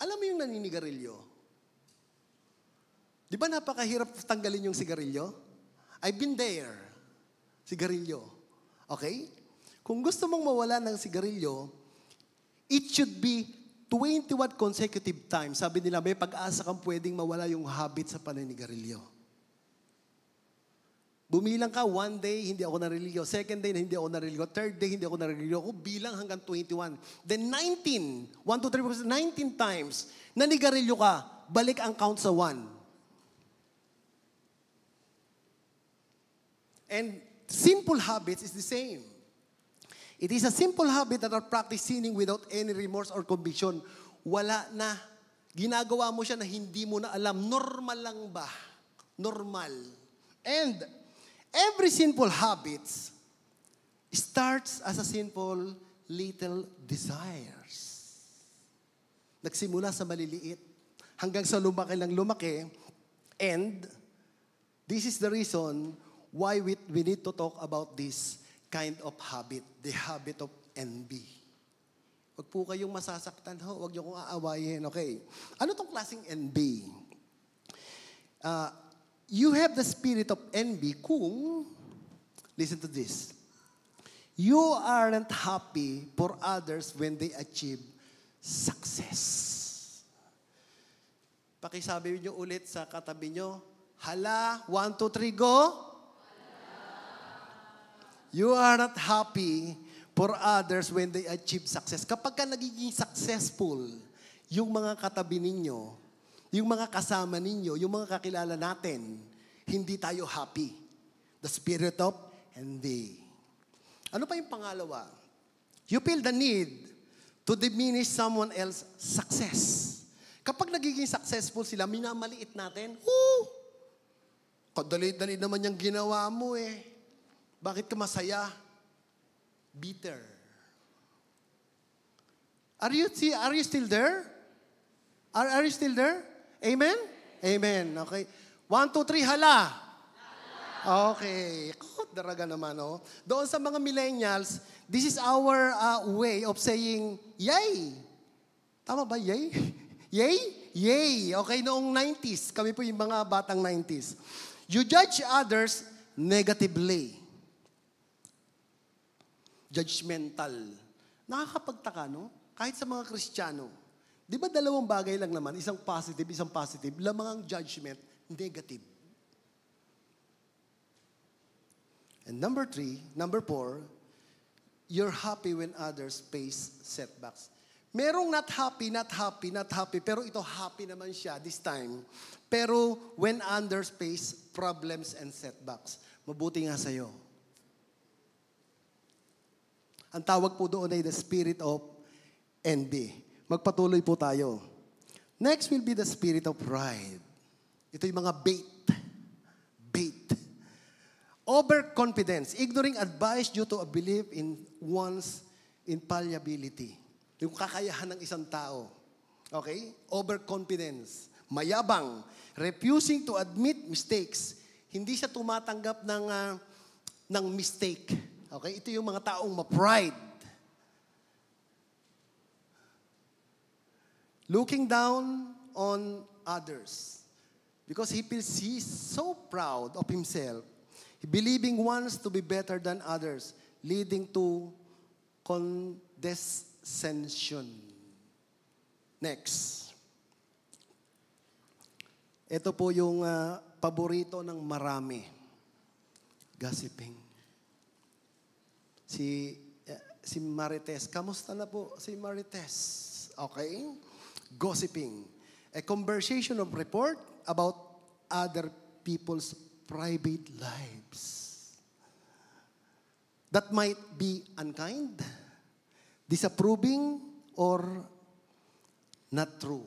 Alam mo yung naninigarilyo? Di ba napakahirap tanggalin yung sigarilyo? I've been there. Sigarilyo. Okay? Kung gusto mong mawala ng sigarilyo, it should be 21 consecutive times. Sabi nila, may pag-asa kang pwedeng mawala yung habit sa paninigarilyo. Bumilang ka, 1 day, hindi ako nariligo. 2nd day, hindi ako nariligo. 3rd day, hindi ako nariligo. Ako bilang hanggang 21. Then 19, 1, 2, 3, 19 times, nanigarilyo ka, balik ang count sa 1. And simple habits is the same. It is a simple habit that are practiced sinning without any remorse or conviction. Wala na. Ginagawa mo siya na hindi mo na alam. Normal lang ba? Normal. And every sinful habits starts as a sinful little desires. Nagsimula sa maliliit hanggang sa lumaki lang lumaki. And this is the reason why we need to talk about this kind of habit, the habit of envy. Huwag po kayong masasaktan, huwag niyo kong aawayin, okay? Ano tong klaseng envy? You have the spirit of envy kung, listen to this, you aren't happy for others when they achieve success. Pakisabi niyo ulit sa katabi niyo, hala, 1, 2, 3, go! You are not happy for others when they achieve success. Kapag ka nagiging successful, yung mga katabi ninyo, yung mga kasama ninyo, yung mga kakilala natin, hindi tayo happy. The spirit of envy. Ano pa yung pangalawa? You feel the need to diminish someone else's success. Kapag nagiging successful sila, minamaliit natin, kadali-dali naman yung ginawa mo eh. Bakit ka masaya? Bitter. Are you still there? Are you still there? Amen? Amen. Okay. 1, 2, 3, hala. Okay. Daraga naman, oh. Doon sa mga millennials, this is our way of saying, yay. Tama ba, yay? Yay? Yay. Okay, noong 90s. Kami po yung mga batang 90s. You judge others negatively. Judgmental. Nakakapagtaka, no? Kahit sa mga Kristiyano. Di ba 2 bagay lang naman, isang positive, lamang ang judgment, negative. And number 4, you're happy when others face setbacks. Merong not happy, pero ito happy naman siya this time. Pero when under face problems and setbacks, mabuti nga sa'yo. Ang tawag po doon ay the spirit of envy. Magpatuloy po tayo. Next will be the spirit of pride. Ito yung mga bait. Overconfidence, ignoring advice due to a belief in one's infallibility. Yung kakayahan ng isang tao. Okay? Overconfidence. Mayabang. Refusing to admit mistakes. Hindi siya tumatanggap ng mistake. Okay? Ito yung mga taong ma-pride. Looking down on others. Because he feels he's so proud of himself. Believing wants to be better than others, leading to condescension. Next. Ito po yung paborito ng marami. Gossiping. Si Marites. Kamusta na po si Marites? Okay? Gossiping. A conversation of report about other people's private lives. That might be unkind, disapproving, or not true.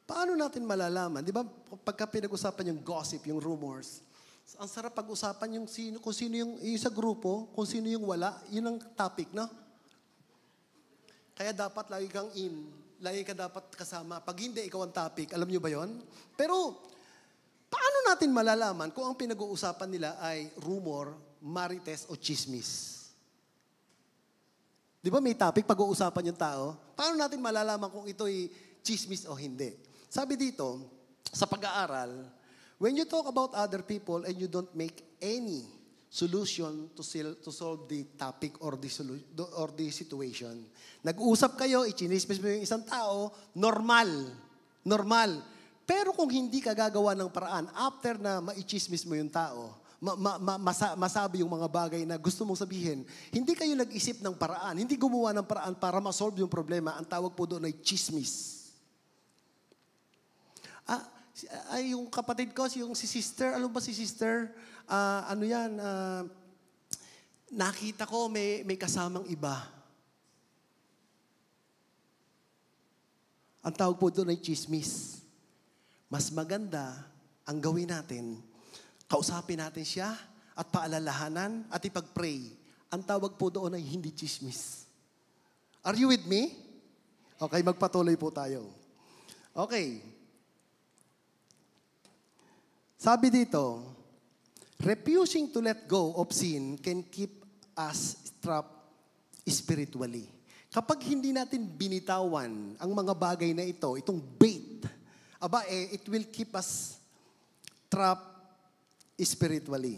Paano natin malalaman? Di ba, pagka pinag-usapan yung gossip, yung rumors, ang sarap pag-usapan yung kung sino yung sa grupo, kung sino yung wala, yun ang topic, no? Kaya dapat lagi kang lagi ka dapat kasama. Pag hindi, ikaw ang topic. Alam nyo ba yon? Pero, paano natin malalaman kung ang pinag-uusapan nila ay rumor, marites, o chismis? Di ba may topic, pag-uusapan yung tao? Paano natin malalaman kung ito'y chismis o hindi? Sabi dito, sa pag-aaral, when you talk about other people and you don't make any solution to solve the topic or the situation. Nag-uusap kayo, ichinismis mo yung isang tao, normal. Pero kung hindi ka gagawa ng paraan, after na maichismis mo yung tao, masabi yung mga bagay na gusto mong sabihin, hindi kayo nag-isip ng paraan, hindi gumawa ng paraan para ma-solve yung problema, ang tawag po doon ay chismis. Ay, yung kapatid ko, yung si sister, ano ba si sister? Nakita ko may kasamang iba. Ang tawag po doon ay chismis. Mas maganda ang gawin natin, kausapin natin siya at paalalahanan at ipag-pray. Ang tawag po doon ay hindi chismis. Are you with me? Okay, magpatuloy po tayo. Okay. Sabi dito, refusing to let go of sin can keep us trapped spiritually. Kapag hindi natin binitawan ang mga bagay na ito, itong bait, it will keep us trapped spiritually.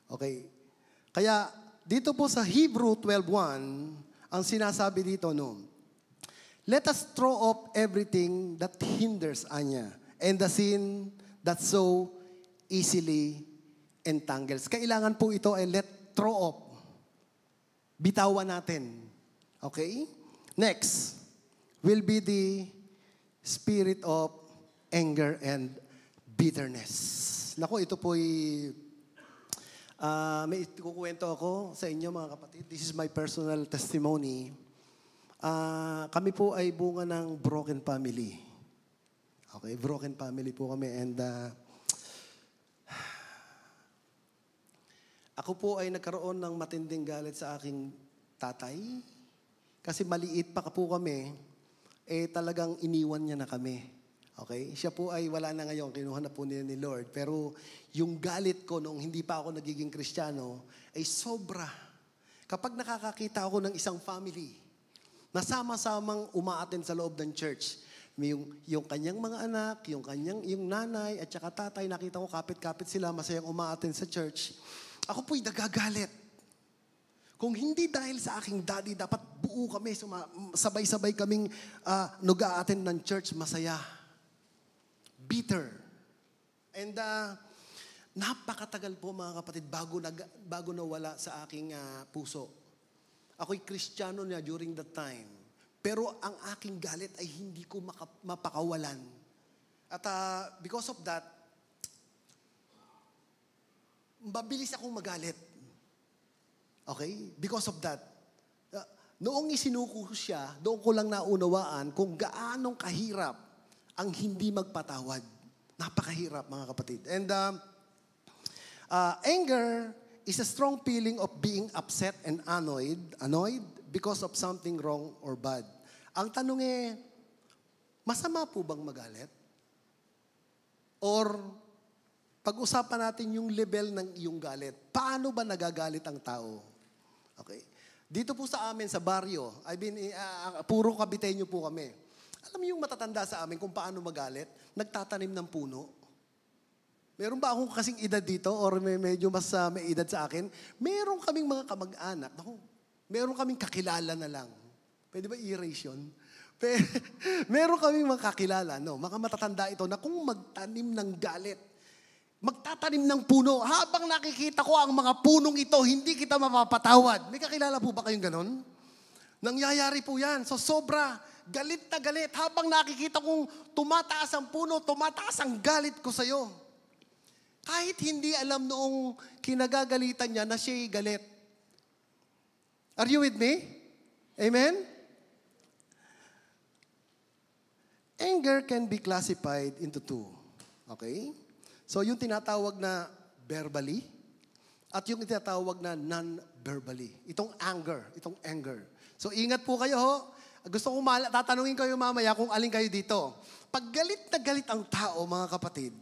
Okay? Kaya dito po sa Hebrew 12:1, ang sinasabi dito, let us throw off everything that hinders Anya and the sin that so easily entangles. Kailangan po ito ay throw off. Bitawan natin. Okay? Next will be the spirit of anger and bitterness. Naku, ito po'y may kukwento ako sa inyo mga kapatid. This is my personal testimony. Kami po ay bunga ng broken family. Okay, broken family po kami and ako po ay nagkaroon ng matinding galit sa aking tatay kasi maliit pa po kami, talagang iniwan niya na kami. Okay? Siya po ay wala na ngayon, kinuha na po niya ni Lord. Pero yung galit ko noong hindi pa ako nagiging Kristiyano ay sobra. Kapag nakakakita ako ng isang family na sama-samang umaattend sa loob ng church, yung kanyang mga anak, yung nanay, at saka tatay, nakita ko kapit-kapit sila, masayang umaattend sa church. Ako po'y nagagalit. Kung hindi dahil sa aking daddy, dapat buo kami, sabay-sabay kaming nag-a-attend ng church, masaya. Bitter. And napakatagal po mga kapatid bago nawala sa aking puso. Ako'y Kristiyano niya during that time. Pero ang aking galit ay hindi ko mapakawalan. At because of that, mabilis akong magalit. Okay? Because of that. Noong isinuko siya, doon ko lang naunawaan kung gaanong kahirap ang hindi magpatawad. Napakahirap, mga kapatid. And anger is a strong feeling of being upset and annoyed because of something wrong or bad. Ang tanong masama po bang magalit? Or pag-usapan natin yung level ng iyong galit. Paano ba nagagalit ang tao? Okay. Dito po sa amin, sa baryo, puro Kabiteño po kami. Alam niyo yung matatanda sa amin kung paano magalit? Nagtatanim ng puno. Meron ba akong kasing edad dito or medyo mas may edad sa akin? Meron kaming mga kamag-anak. Meron kaming kakilala na lang. Pwede ba i-erase yun? Meron kaming mga kakilala, mga matatanda ito na kung magtanim ng galit, magtatanim ng puno, habang nakikita ko ang mga punong ito, hindi kita mapapatawad. May kakilala po ba kayong ganon? Nangyayari po yan. So sobra, galit na galit. Habang nakikita kong tumataas ang puno, tumataas ang galit ko sa'yo. Kahit hindi alam noong kinagagalitan niya na siya'y galit. Are you with me? Amen? Anger can be classified into two. Okay? So, yung tinatawag na verbally at yung tinatawag na non-verbally. Itong anger. So, ingat po kayo ho. Gusto kong tatanungin kayo mamaya kung alin kayo dito. Pag galit na galit ang tao, mga kapatid,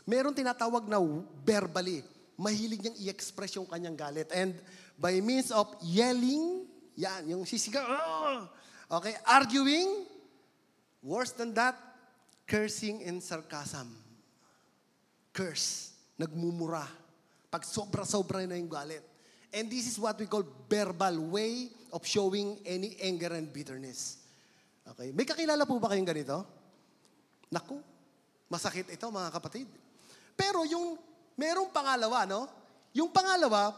meron tinatawag na verbally. Mahilig niyang i-express yung kanyang galit. And by means of yelling, yan, yung sisigaw, okay, arguing, worse than that, cursing and sarcasm. Curse, nagmumura. Pag sobra-sobra na yung galit. And this is what we call verbal way of showing any anger and bitterness. Okay? May kakilala po ba kayong ganito? Naku, masakit ito mga kapatid. Pero yung merong pangalawa, Yung pangalawa,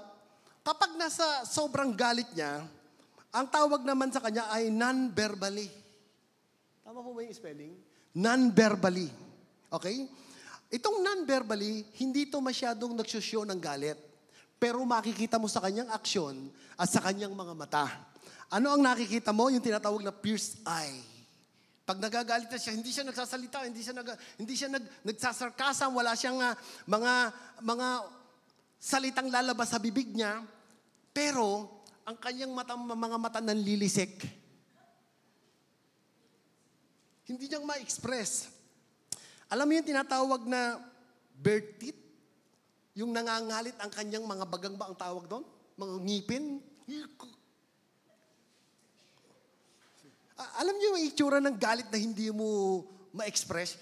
kapag nasa sobrang galit niya, ang tawag naman sa kanya ay non-verbally. Tama po ba yung spelling? Non-verbally. Okay? Itong non-verbally, hindi ito masyadong nagsushow ng galit. Pero makikita mo sa kanyang aksyon at sa kanyang mga mata. Ano ang nakikita mo? Yung tinatawag na pierced eye. Pag nagagalit na siya, hindi siya nagsasalita, hindi siya nagsasarkasam, wala siyang mga salitang lalabas sa bibig niya. Pero, ang kanyang mga mata nanlilisik. Hindi niyang ma-express. Alam mo yung tinatawag na bird teeth? Yung nangangalit ang kanyang mga bagang ba ang tawag doon? Mga ngipin? Alam niyo yung itsura ng galit na hindi mo ma-express?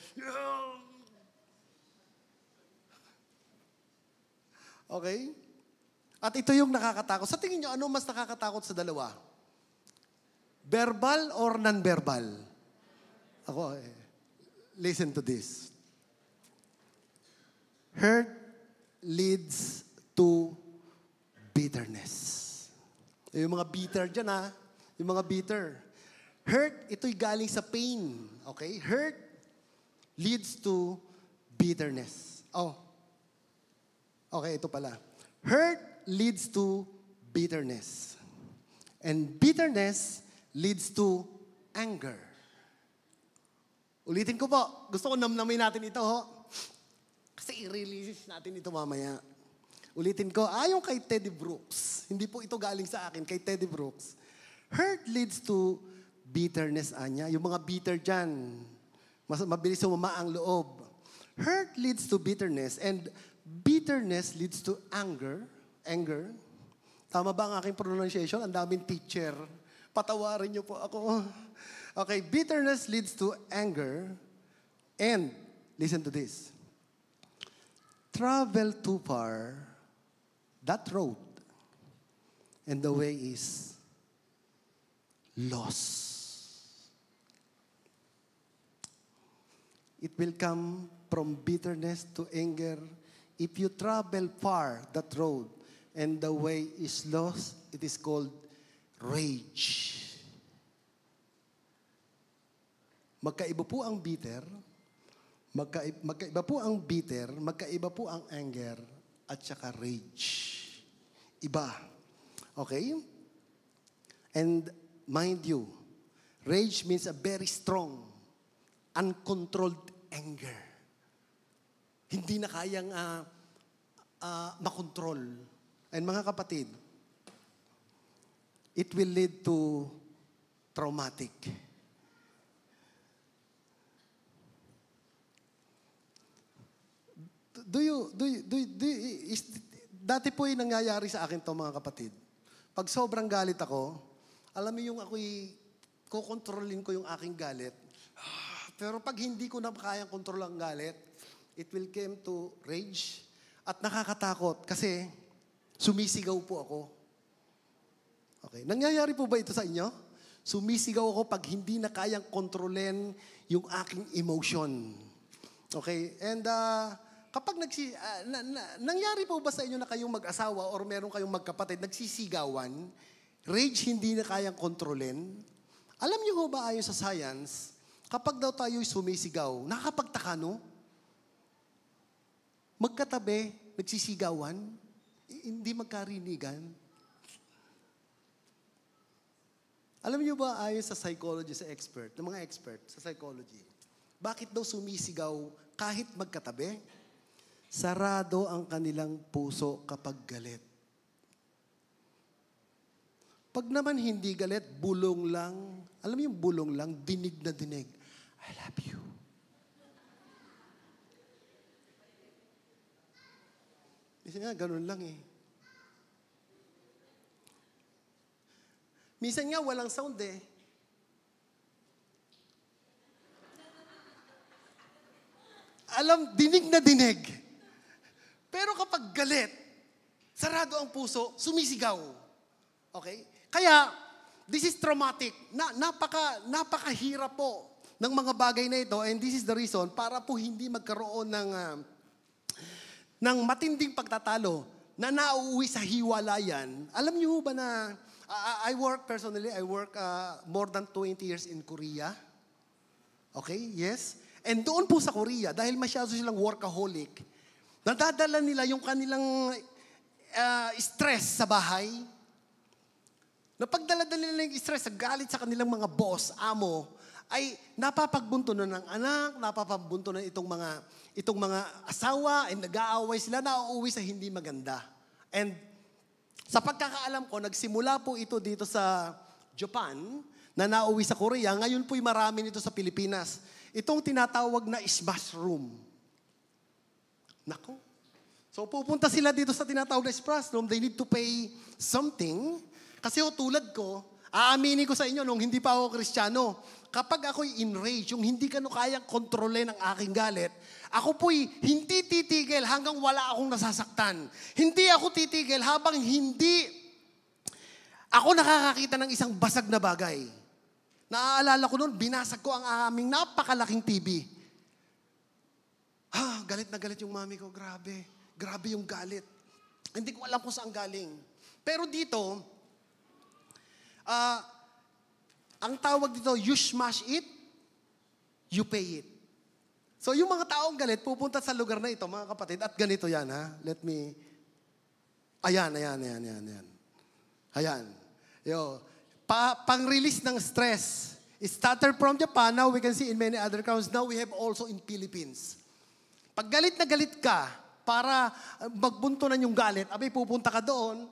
Okay? At ito yung nakakatakot. Sa tingin niyo, ano mas nakakatakot sa dalawa? Verbal or non-verbal? Ako, listen to this. Hurt leads to bitterness. Yung mga bitter dyan yung mga bitter. Hurt, ito'y galing sa pain. Okay? Hurt leads to bitterness. Okay, ito pala. Hurt leads to bitterness. And bitterness leads to anger. Ulitin ko po. Gusto ko namnamin natin ito, Kasi i-release natin ito mamaya. Ulitin ko, ayon kay Teddy Brooks. Hindi po ito galing sa akin, kay Teddy Brooks. Hurt leads to bitterness, Anya. Yung mga bitter dyan, mabilis sumama ang loob. Hurt leads to bitterness, and bitterness leads to anger. Anger. Tama ba ang aking pronunciation? Ang daming teacher. Patawarin niyo po ako. Okay, bitterness leads to anger. And, listen to this. Travel too far, that road, and the way is lost. It will come from bitterness to anger. If you travel far that road, and the way is lost, it is called rage. Magkaiba po ang bitter, magkaiba po ang bitter, magkaiba po ang anger, at saka rage. Iba. Okay? And mind you, rage means a very strong, uncontrolled anger. Hindi na kayang makontrol. And mga kapatid, it will lead to traumatic. Dati po yung nangyayari sa akin to mga kapatid. Pag sobrang galit ako, alam mo yung ako'y kukontrolin ko yung aking galit. Pero pag hindi ko na kayang kontrol ang galit, it will come to rage at nakakatakot kasi sumisigaw po ako. Okay. Nangyayari po ba ito sa inyo? Sumisigaw ako pag hindi na kayang kontrolin yung aking emotion. Okay? And kapag nangyari po ba sa inyo na kayong mag-asawa or meron kayong magkapatid, nagsisigawan, rage hindi na kayang kontrolin? Alam niyo ho ba ayon sa science, kapag daw tayo'y sumisigaw, nakakapagtaka, no? Magkatabi, nagsisigawan, hindi magkarinigan. Alam niyo ba ayon sa psychology, sa expert, ng mga expert sa psychology, bakit daw sumisigaw kahit magkatabi? Sarado ang kanilang puso kapag galit. Pag naman hindi galit, bulong lang. Alam mo yung bulong lang, dinig na dinig. I love you. Kasi nga, ganun lang eh. Minsan nga, walang sound eh. Alam, dinig na dinig. Pero kapag galit, sarado ang puso, sumisigaw. Okay? Kaya, this is traumatic. Napakahirap po ng mga bagay na ito, and this is the reason para po hindi magkaroon ng matinding pagtatalo na nauuwi sa hiwalayan. Alam niyo ba na I work more than 20 years in Korea. Okay? Yes? And doon po sa Korea, dahil masyado silang workaholic, nadadala nila yung kanilang stress sa bahay. Napagdala-dala nila yung stress sa galit sa kanilang mga boss, amo, ay napapagbunto na ng anak, napapagbunto na itong mga asawa, and nag-aaway sila, nauuwi sa hindi maganda. And sa pagkakaalam ko, nagsimula po ito dito sa Japan, na nauwi sa Korea. Ngayon po'y marami nito sa Pilipinas. Itong tinatawag na smash room. Nako. So pupunta sila dito sa tinatawag na smash room. They need to pay something. Kasi tulad ko, aaminin ko sa inyo nung hindi pa ako Kristiyano, kapag ako'y enraged, yung hindi ko kayang kontrolin ang aking galit, ako po'y hindi titigil hanggang wala akong nasasaktan. Hindi ako titigil habang hindi ako nakakakita ng isang basag na bagay. Naaalala ko noon, binasag ko ang aming napakalaking TV. Galit na galit yung mami ko. Grabe. Grabe yung galit. Hindi ko alam kung saan galing. Pero dito, ang tawag dito, you smash it, you pay it. So yung mga taong galit, pupunta sa lugar na ito, mga kapatid, at ganito yan, ha? Ayan. Yo, pang-release ng stress. It started from Japan, now we can see in many other countries, now we have also in Philippines. Pag galit na galit ka, para magbuntunan yung galit, abay pupunta ka doon,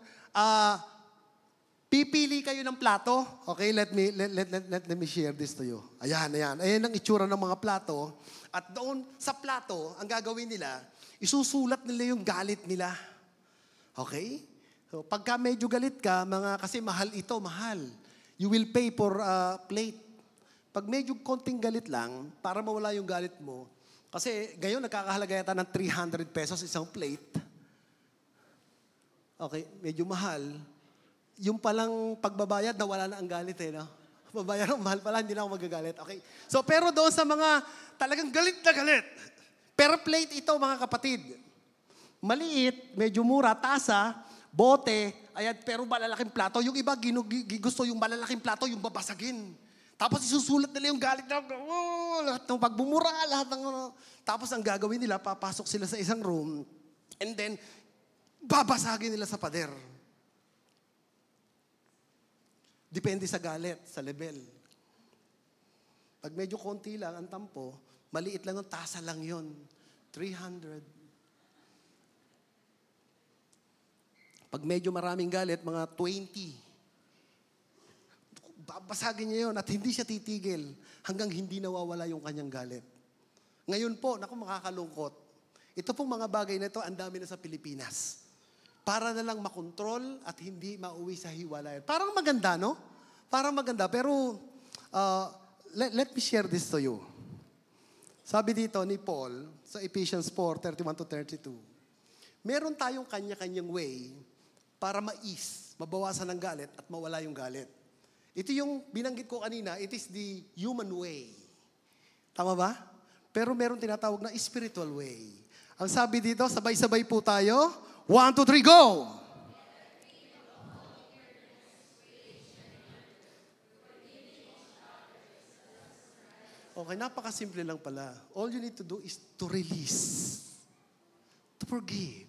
pipili kayo ng plato. Okay, let me share this to you. Ayan. Ayan ang itsura ng mga plato. At doon sa plato, ang gagawin nila, isusulat nila yung galit nila. Okay? So, pagka medyo galit ka, kasi mahal ito, mahal. You will pay for a plate. Pag medyo konting galit lang, para mawala yung galit mo, kasi ngayon nagkakahalaga yata ng 300 pesos isang plate. Okay, medyo mahal. Yung palang pagbabayad, nawala na ang galit eh, no? Babayad ng mahal pala, hindi na ako magagalit. Okay? So, pero doon sa mga talagang galit na galit, per plate ito, mga kapatid. Maliit, medyo mura, tasa, bote, ayan, pero malalaking plato. Yung iba, gusto yung malalaking plato, yung babasagin. Tapos isusulat nila yung galit na, lahat ng pagbumura, lahat ng ano. Tapos ang gagawin nila, papasok sila sa isang room, and then, babasagin nila sa pader. Depende sa galit, sa level. Pag medyo konti lang ang tampo, maliit lang ang tasa lang yon, 300. Pag medyo maraming galit, mga 20. Babasagin niya yun at hindi siya titigil hanggang hindi nawawala yung kanyang galit. Ngayon po, naku makakalungkot. Ito pong mga bagay na ito, ang dami na sa Pilipinas. Para na lang makontrol at hindi mauwi sa hiwalayan. Parang maganda, no? Parang maganda. Pero, let me share this to you. Sabi dito ni Paul, sa Ephesians 4:31-32, meron tayong kanya-kanyang way para mabawasan ng galit at mawala yung galit. Ito yung binanggit ko kanina, it is the human way. Tama ba? Pero meron tinatawag na spiritual way. Ang sabi dito, sabay-sabay po tayo. 1, 2, 3, go! Okay, napakasimple lang pala. All you need to do is to release. To forgive.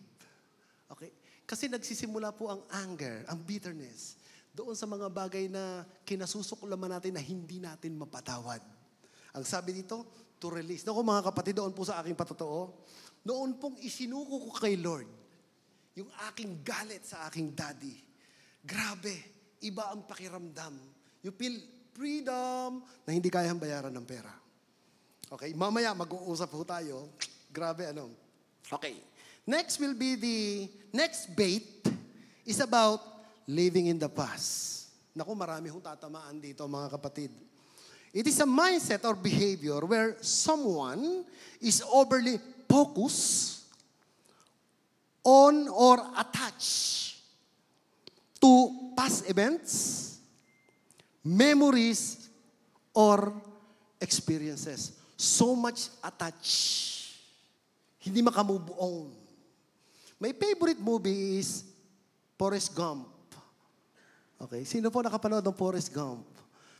Okay? Kasi nagsisimula po ang anger, ang bitterness, doon sa mga bagay na kinasusuklaman natin na hindi natin mapatawad. Ang sabi dito, to release. Naku mga kapatid, doon po sa aking patotoo, noon pong isinuko ko kay Lord, yung aking galit sa aking daddy. Grabe, iba ang pakiramdam. You feel freedom na hindi kayang bayaran ng pera. Okay, mamaya mag-uusap po tayo. Grabe, ano. Okay. Next will be next bait is about living in the past. Naku, marami hong tatamaan dito, mga kapatid. It is a mindset or behavior where someone is overly focused on or attached to past events, memories, or experiences. So much attached. Hindi makamove on. My favorite movie is Forrest Gump. Okay, sino po nakapanood ng Forrest Gump?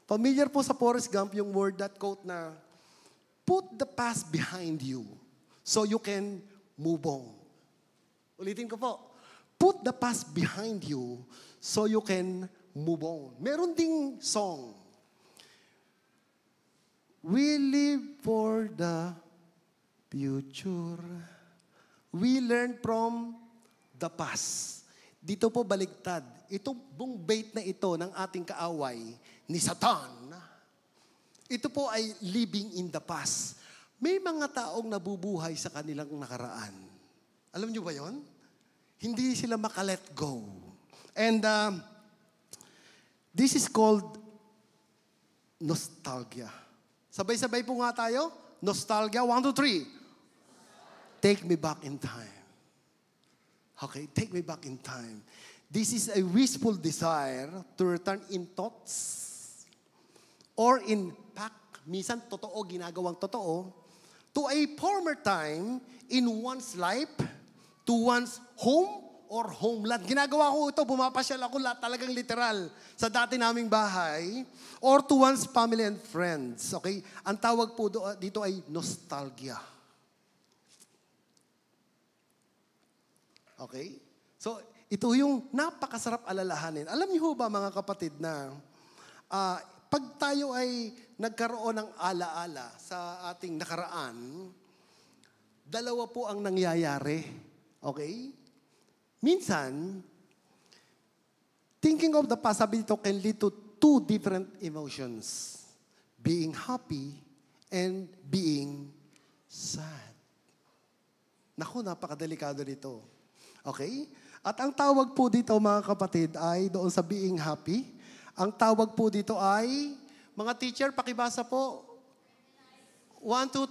Familiar po sa Forrest Gump yung word, that quote na, put the past behind you so you can move on. Ulitin ko po. Put the past behind you so you can move on. Meron ding song. We live for the future. We learn from the past. Dito po baligtad. Itong buong bait na ito ng ating kaaway ni Satan, ito po ay living in the past. May mga taong nabubuhay sa kanilang nakaraan. Alam niyo ba yon? Hindi sila makalet go. And this is called nostalgia. Sabay-sabay po nga tayo. Nostalgia. 1, 2, 3. Take me back in time. Okay, take me back in time. This is a wishful desire to return in thoughts or in fact, minsan totoo, ginagawang totoo, to a former time in one's life, to one's home or homeland. Ginagawa ko ito, bumapasyal ako talagang literal sa dati naming bahay, or to one's family and friends. Okay? Ang tawag po dito ay nostalgia. Okay? So, ito yung napakasarap alalahanin. Alam niyo ba mga kapatid na pag tayo ay nagkaroon ng alaala sa ating nakaraan, dalawa po ang nangyayari. Okay? Minsan, thinking of the past, sabi dito, can lead to two different emotions. Being happy and being sad. Naku, napakadelikado nito. Okay? At ang tawag po dito, mga kapatid, ay doon sa being happy. Ang tawag po dito ay, mga teacher, pakibasa po. 1, 2,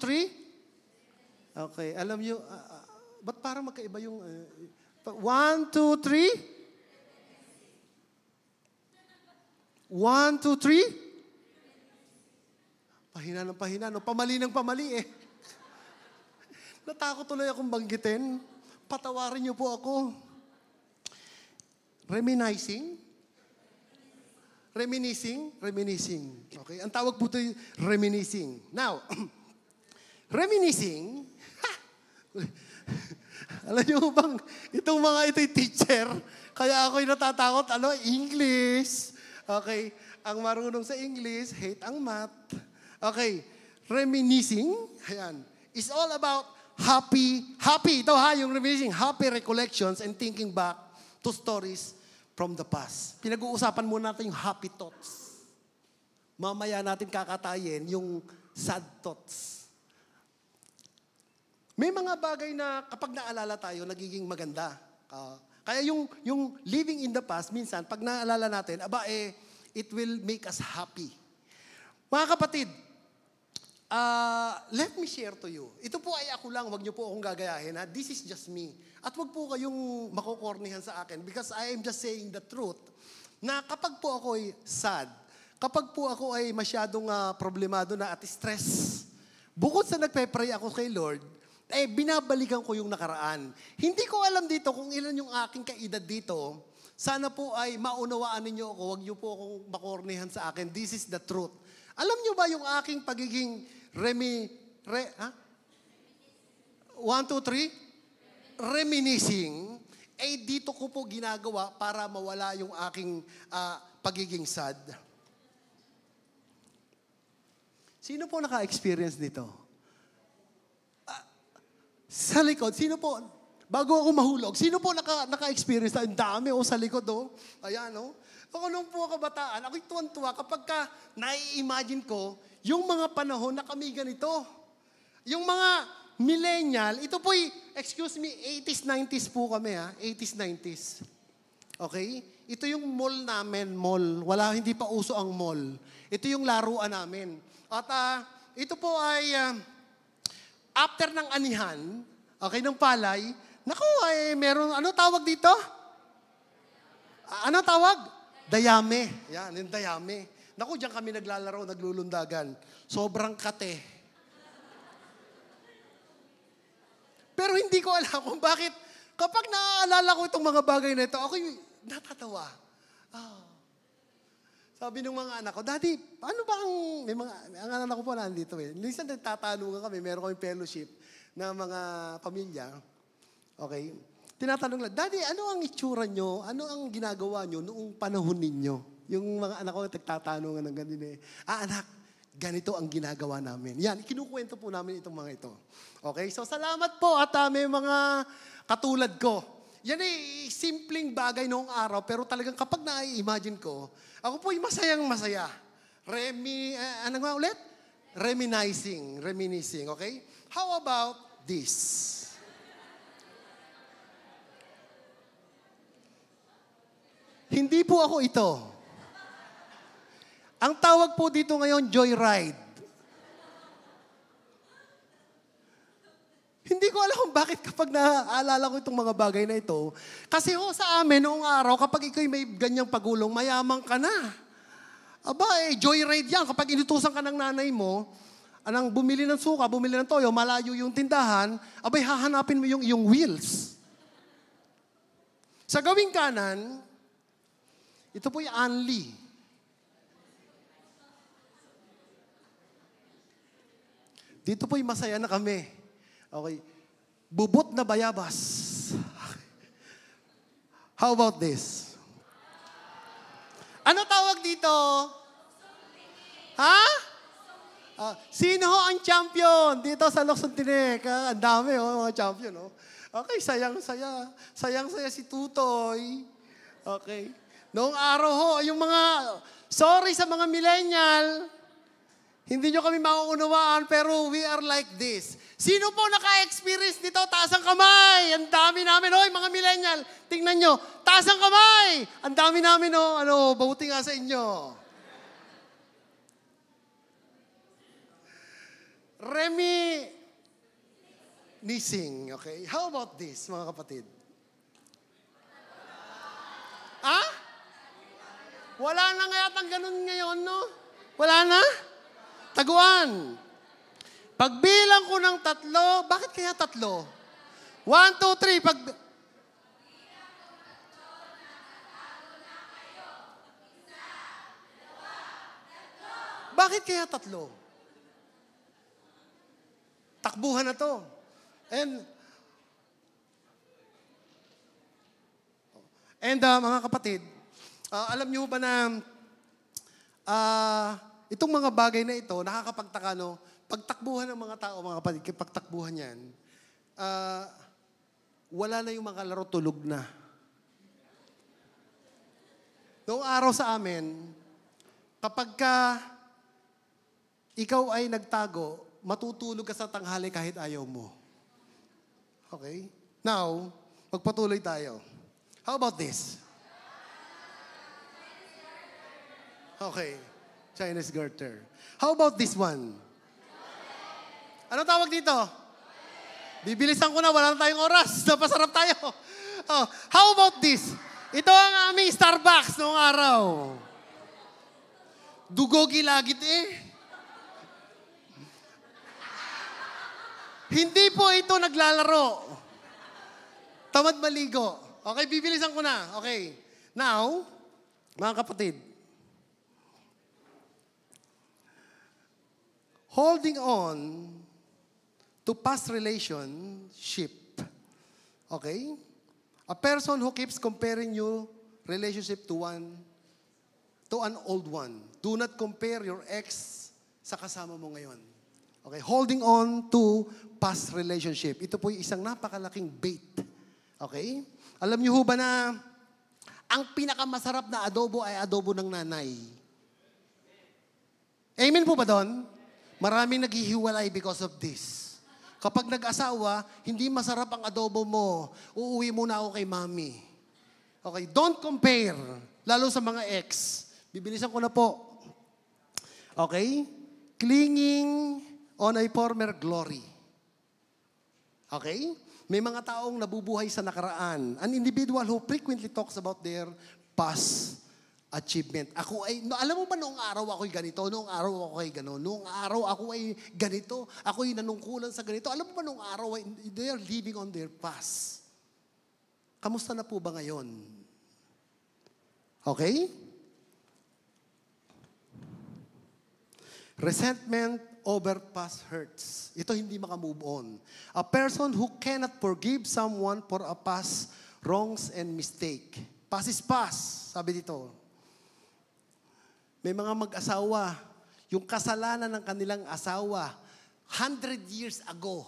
3. Okay, alam nyo, ba't parang magkaiba yung... 1, 2, 3. 1, 2, 3. Pahina ng pahina, no? Pamali ng pamali eh. Natakot tuloy akong banggitin. Patawarin niyo po ako. Reminiscing? Reminiscing. Okay, ang tawag po ito ay reminiscing. Now, reminiscing, alam niyo bang, itong mga ito'y teacher, kaya ako'y natatakot, English. Okay, ang marunong sa English, hate ang math. Okay, reminiscing, ayan, is all about happy, ito yung reminiscing, happy recollections and thinking back to stories from the past. Pinag-uusapan muna natin yung happy thoughts. Mamaya natin kakatayin yung sad thoughts. May mga bagay na kapag naalala tayo, nagiging maganda. Kaya yung living in the past, minsan, pag naalala natin, it will make us happy. Mga kapatid, let me share to you. Ito po ay ako lang, wag niyo po akong gagayahin. This is just me. At wag po kayong makukornihan sa akin because I am just saying the truth na kapag po ako ay sad, kapag po ako ay masyadong problemado na at stress, bukod sa nagpe-pray ako kay Lord, binabalikan ko yung nakaraan. Hindi ko alam dito kung ilan yung aking kaedad dito. Sana po ay maunawaan ninyo ako, wag niyo po akong makornihan sa akin. This is the truth. Alam niyo ba yung aking pagiging 1, 2, 3? Reminiscing, dito ko po ginagawa para mawala yung aking pagiging sad. Sino po naka-experience nito? Sa likod, sino po, bago ako mahulog, sino po naka-experience na? Ang dami sa likod, Ayan, Ako nung po kabataan, ako'y tuwan-tuwa kapag nai-imagine ko yung mga panahon na kami ganito. Yung mga millennial, ito po'y, 80s, 90s po kami 80s, 90s. Okay? Ito yung mall namin, hindi pa uso ang mall. Ito yung laruan namin. At ito po ay, after ng anihan, ng palay, meron, ano tawag dito? Ano tawag? Dayame. Yan, yung dayame. Diyan kami naglalaro, naglulundagan. Sobrang kate. Pero hindi ko alam kung bakit, kapag naaalala ko itong mga bagay na ito, ako'y natatawa. Sabi ng mga anak ko, Daddy, paano ba ang anak ko po nandito Minsan nagtatanungan kami, meron kami fellowship na mga pamilya. Okay? Tinatanong lang, Daddy, ano ang itsura nyo? Ano ang ginagawa nyo noong panahon ninyo? Yung mga anak ko nagtatanungan ng ganun anak, ganito ang ginagawa namin. Yan, kinukwento po namin itong mga ito. Okay? So, salamat po at may mga katulad ko. Yan simpleng bagay noong araw, pero talagang kapag na-imagine ko, ako po'y masayang-masaya. Ano nga ulit? Reminiscing, okay? How about this? Hindi po ako ito. Ang tawag po dito ngayon, joyride. Hindi ko alam kung bakit kapag naaalala ko itong mga bagay na ito. Kasi sa amin, noong araw, kapag ikaw'y may ganyang pagulong, mayaman ka na. Joyride yan. Kapag inutusan ka ng nanay mo, anang bumili ng suka, bumili ng toyo, malayo yung tindahan, hahanapin mo yung wheels. Sa gawing kanan, ito po yung Anli. Dito po'y masaya na kami. Okay. Bubot na bayabas. How about this? Ano tawag dito? Ha? Sino ho ang champion dito sa Luzon Tinec? Ang dami mga champion. Okay, sayang-saya. Sayang-saya si Tutoy. Okay. Noong araw yung mga, sorry sa mga millennial, hindi nyo kami mauunawaan, pero we are like this. Sino po naka-experience dito? Taas ang kamay. Ang dami namin. Mga millennial, tingnan nyo. Taas ang kamay. Ang dami namin. Babuti nga sa inyo. Reminiscing. Okay? How about this, mga kapatid? Wala na nga yatang ganun ngayon, no? Wala na? Taguan. Pagbilang ko ng 3, bakit kaya 3? 1, 2, 3. Bakit kaya 3? Takbuhan na to. And mga kapatid, alam niyo ba na itong mga bagay na ito, nakakapagtaka, no? Pagtakbuhan ng mga tao, mga kapatid, pagtakbuhan yan, wala na yung mga laro, tulog na. Noong araw sa amin, kapag ikaw ay nagtago, matutulog ka sa tanghali kahit ayaw mo. Okay? Now, magpatuloy tayo. How about this? Okay. Chinese garter. How about this one? Ano tawag dito? Bibilisan ko na, wala na tayong oras. Napasarap tayo. Oh, how about this? Ito ang aming Starbucks noong araw. Dugogi lagit eh. Hindi po ito naglalaro. Tamad maligo. Okay, bibilisan ko na. Okay. Now, mga kapatid, holding on to past relationship. Okay? A person who keeps comparing your relationship to an old one. Do not compare your ex sa kasama mo ngayon. Okay? Holding on to past relationship. Ito po yung isang napakalaking bait. Okay? Alam niyo ho ba na ang pinakamasarap na adobo ay adobo ng nanay? Amen po ba doon? Maraming naghihiwalay because of this. Kapag nag-asawa, hindi masarap ang adobo mo. Uuwi muna ako kay mami. Okay, don't compare. Lalo sa mga ex. Bibilisan ko na po. Okay? Clinging on a former glory. Okay? May mga taong nabubuhay sa nakaraan. An individual who frequently talks about their past achievement. Alam mo ba noong araw ako'y ganito? Noong araw ako ay gano'n. Noong araw ako ay ganito. Ako'y nanungkulan sa ganito. Alam mo ba noong araw ay they are living on their past. Kamusta na po ba ngayon? Okay? Resentment over past hurts. Ito hindi makamove on. A person who cannot forgive someone for a past wrongs and mistake. Past is past, sabi dito. May mga mag-asawa, yung kasalanan ng kanilang asawa, 100 years ago,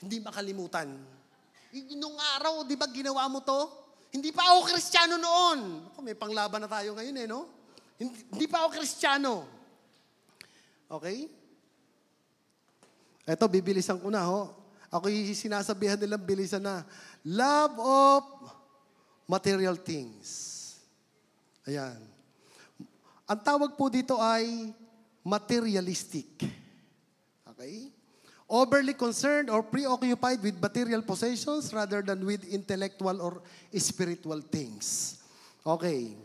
hindi makalimutan. Nung araw, di ba ginawa mo to? Hindi pa ako Kristiyano noon. May panglaban na tayo ngayon no? Hindi pa ako Kristiyano. Okay? Ito, bibilisan ko na, ho. Ako yung sinasabihan nilang bilisan na. Love of material things. Ayan. Ang tawag po dito ay materialistic. Okay? Overly concerned or preoccupied with material possessions rather than with intellectual or spiritual things. Okay.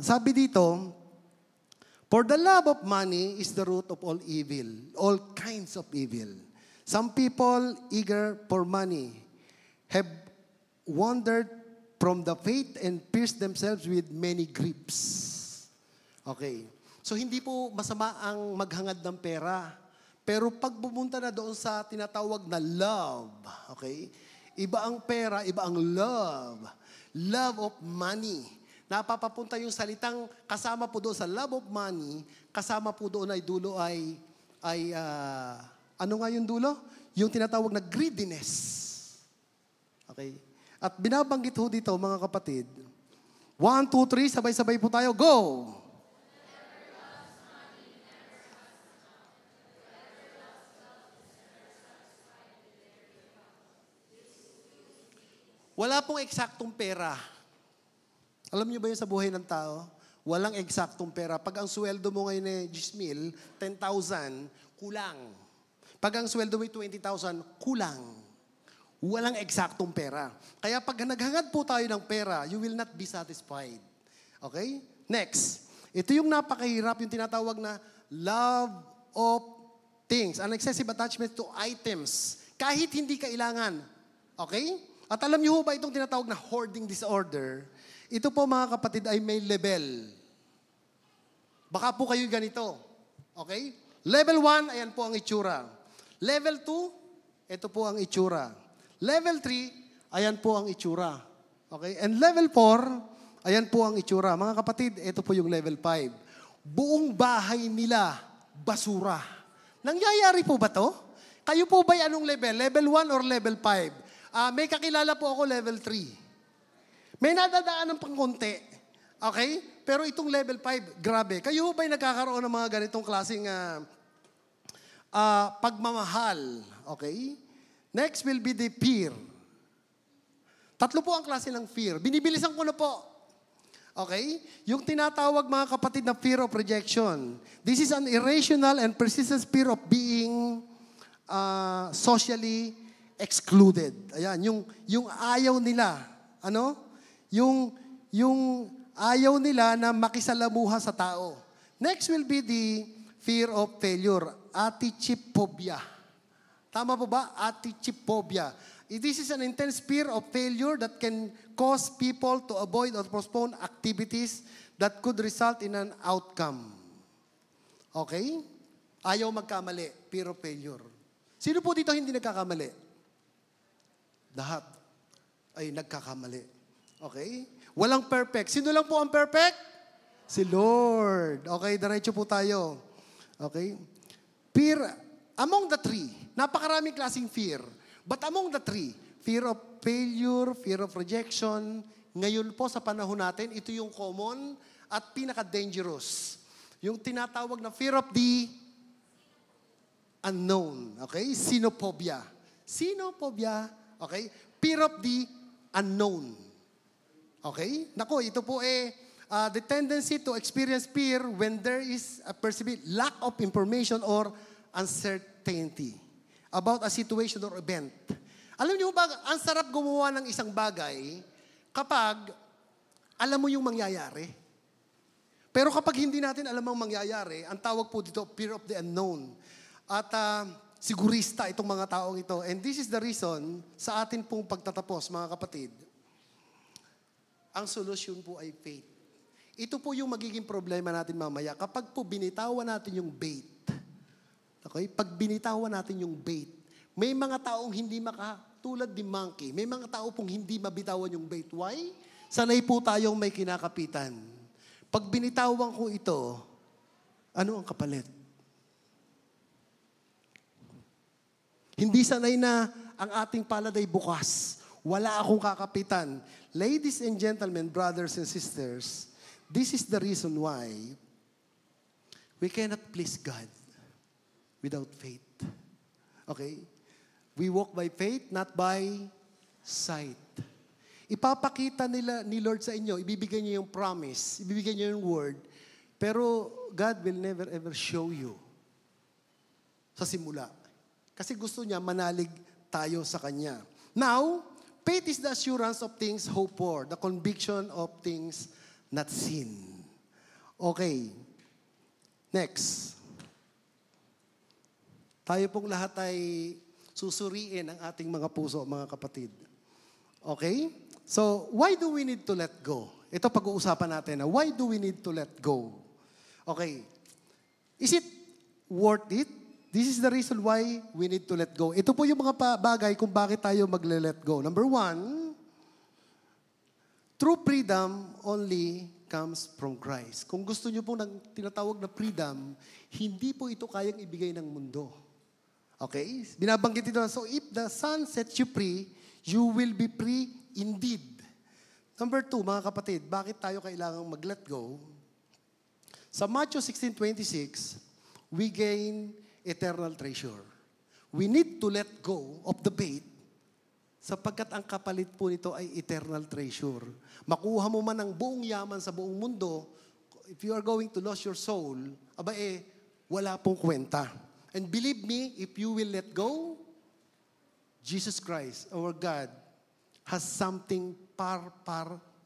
Sabi dito, for the love of money is the root of all evil, all kinds of evil. Some people eager for money have wandered from the faith and pierced themselves with many griefs. Okay. So hindi po masama ang maghangad ng pera. Pero pag pumunta na doon sa tinatawag na love, okay? Iba ang pera, iba ang love. Love of money. Napapapunta yung salitang kasama po doon sa love of money, kasama po doon ay dulo ay ano nga yung dulo? Yung tinatawag na greediness. Okay? At binabanggit ho dito, mga kapatid. 1, 2, 3, sabay-sabay po tayo. Go! Wala pong eksaktong pera. Alam niyo ba yun sa buhay ng tao? Walang eksaktong pera. Pag ang sweldo mo ngayon ay 10,000, 10,000, kulang. Pag ang sweldo mo ay 20,000, kulang. Walang eksaktong pera. Kaya pag naghangad po tayo ng pera, you will not be satisfied. Okay? Next. Ito yung napakahirap, yung tinatawag na love of things. An excessive attachment to items. Kahit hindi kailangan. Okay? At alam niyo ba itong tinatawag na hoarding disorder? Ito po mga kapatid ay may level. Baka po kayo ganito. Okay? Level 1, ayan po ang itsura. Level 2, ito po ang itsura. Level 3, ayan po ang itsura. Okay? And level 4, ayan po ang itsura. Mga kapatid, ito po yung level 5. Buong bahay nila, basura. Nangyayari po ba to? Kayo po ba'y anong level? Level 1 or level 5? May kakilala po ako level 3. May nadadaan ng pangkonti. Okay? Pero itong level 5, grabe. Kayo ba'y nagkakaroon ng mga ganitong klaseng pagmamahal? Okay? Next will be the fear. Tatlo po ang klase ng fear. Binibilisan ko na po. Okay? Yung tinatawag mga kapatid na fear of rejection. This is an irrational and persistent fear of being socially excluded. Ayan, yung ayaw nila. Ano? Yung ayaw nila na makisalamuha sa tao. Next will be the fear of failure. Atichiphobia. Tama po ba? Atichiphobia. This is an intense fear of failure that can cause people to avoid or postpone activities that could result in an outcome. Okay? Ayaw magkamali. Fear of failure. Sino po dito hindi nagkakamali? Lahat ay nagkakamali. Okay? Walang perfect. Sino lang po ang perfect? Si Lord. Okay, diretso po tayo. Okay? Fear, among the three, napakaraming klaseng fear. But among the three, fear of failure, fear of rejection, ngayon po sa panahon natin, ito yung common at pinaka-dangerous. Yung tinatawag na fear of the unknown. Okay? Sinophobia. Sinophobia. Okay? Fear of the unknown. Okay? Nako, ito po the tendency to experience fear when there is a perceived lack of information or uncertainty about a situation or event. Alam niyo ba, ang sarap gumawa ng isang bagay kapag alam mo yung mangyayari. Pero kapag hindi natin alam ang mangyayari, ang tawag po dito, fear of the unknown. At sigurista itong mga taong ito. And this is the reason sa atin pong pagtatapos, mga kapatid, ang solusyon po ay faith. Ito po yung magiging problema natin mamaya. Kapag po binitawan natin yung bait, okay? Pag binitawan natin yung bait, may mga taong hindi tulad ni monkey, may mga tao pong hindi mabitawan yung bait. Why? Sanay po tayong may kinakapitan. Pag binitawan ko ito, ano ang kapalit? Hindi sanay na ang ating palad ay bukas. Wala akong kakapitan. Ladies and gentlemen, brothers and sisters, this is the reason why we cannot please God without faith. Okay? We walk by faith, not by sight. Ipapakita ni Lord sa inyo, ibibigay niyo yung promise, ibibigay niyo yung word, pero God will never ever show you sa simula. Kasi gusto niya manalig tayo sa Kanya. Now, faith is the assurance of things hoped for, the conviction of things not seen. Okay. Next. Tayo pong lahat ay susuriin ang ating mga puso, mga kapatid. Okay? So, why do we need to let go? Ito pag-uusapan natin na, why do we need to let go? Okay. Is it worth it? This is the reason why we need to let go. Ito po yung mga bagay kung bakit tayo magle-let go. Number 1, true freedom only comes from Christ. Kung gusto nyo po ng tinatawag na freedom, hindi po ito kayang ibigay ng mundo. Okay? Binabanggit ito. So, if the Son sets you free, you will be free indeed. Number 2, mga kapatid, bakit tayo kailangang mag-let go? Sa Matthew 16:26, we gain eternal treasure. We need to let go of the bait sapagkat ang kapalit po nito ay eternal treasure. Makuha mo man ang buong yaman sa buong mundo, if you are going to lose your soul, wala pong kwenta. And believe me, if you will let go, Jesus Christ, our God, has something far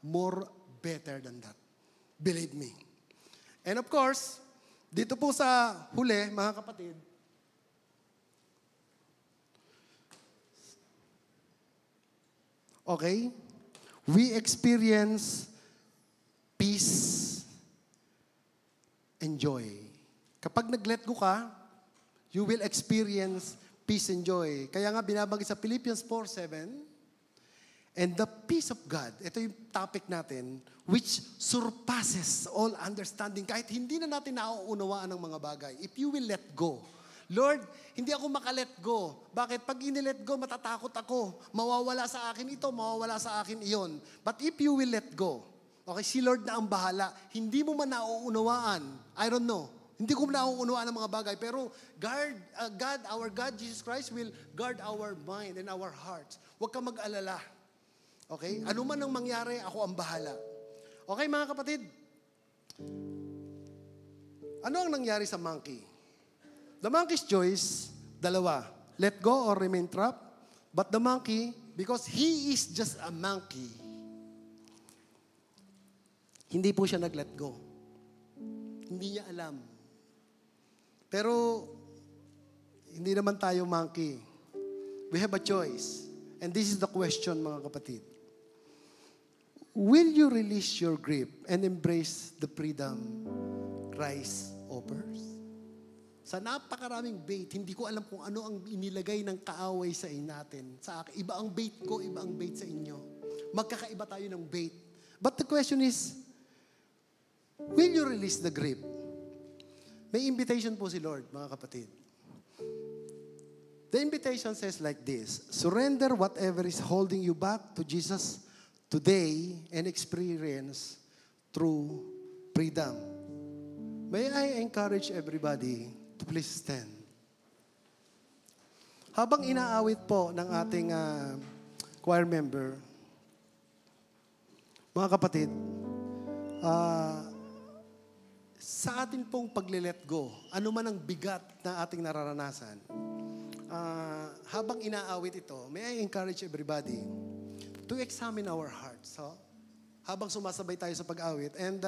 more better than that. Believe me. And of course, dito po sa huli, mga kapatid, okay, we experience peace and joy. Kapag nag-let go ka, you will experience peace and joy. Kaya nga binabanggit sa Philippians 4:7, and the peace of God, ito yung topic natin, which surpasses all understanding. Kahit hindi na natin nauunawaan ng mga bagay. If you will let go. Lord, hindi ako makalet go. Bakit? Pag inilet go, matatakot ako. Mawawala sa akin ito, mawawala sa akin iyon. But if you will let go, okay, si Lord na ang bahala. Hindi mo man nauunawaan. I don't know. Hindi ko nauunawaan ng mga bagay. Pero our God, Jesus Christ, will guard our mind and our hearts. Huwag ka mag-alala. Okay? Ano man ang mangyari, ako ang bahala. Okay, mga kapatid? Ano ang nangyari sa monkey? The monkey's choice, dalawa. Let go or remain trapped. But the monkey, because he is just a monkey, hindi po siya nag-let go. Hindi niya alam. Pero, hindi naman tayo monkey. We have a choice. And this is the question, mga kapatid. Will you release your grip and embrace the freedom Christ offers? Sa napakaraming bait, hindi ko alam kung ano ang inilagay ng kaaway sa natin. Sa akin, iba ang bait ko, iba ang bait sa inyo. Magkakaiba tayo ng bait. But the question is, will you release the grip? May invitation po si Lord, mga kapatid. The invitation says like this, surrender whatever is holding you back to Jesus today and experience true freedom. May I encourage everybody to please stand. Habang inaawit po ng ating choir member, mga kapatid, sa atin pong pagle-let go, ano man ang bigat na ating nararanasan, habang inaawit ito, may I encourage everybody to examine our hearts. So, habang sumasabay tayo sa pag-awit, and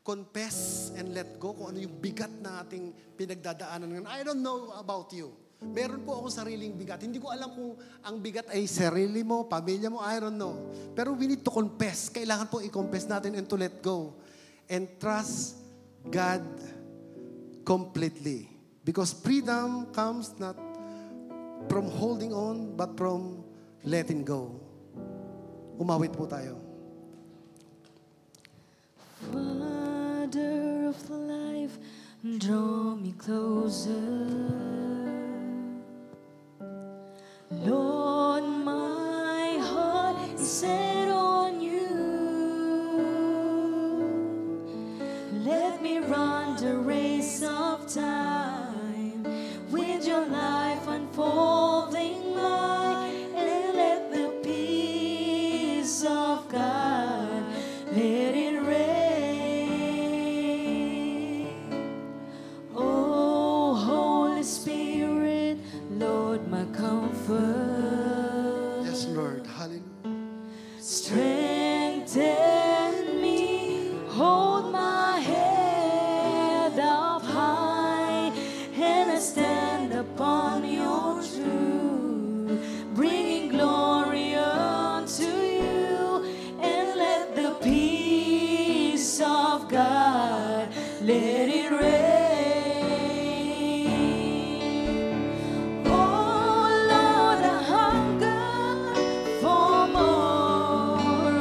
confess and let go kung ano yung bigat na ating pinagdadaanan. I don't know about you. Meron po akong sariling bigat. Hindi ko alam kung ang bigat ay sarili mo, pamilya mo, I don't know. Pero we need to confess. Kailangan po i-confess natin and to let go. And trust God completely. Because freedom comes not from holding on, but from letting go. Umawit po tayo. Father of life, draw me closer. Lord, my heart is set on you. Let me run the race of time with your life unfolding mine, and let the peace of God let it reign. Oh, Holy Spirit, Lord, my comfort. Yes, Lord. Hallelujah. Strengthen me, hold my head up high, and I stand upon your truth, bringing glory unto you, and let the peace of God let it reign. Oh Lord, I hunger for more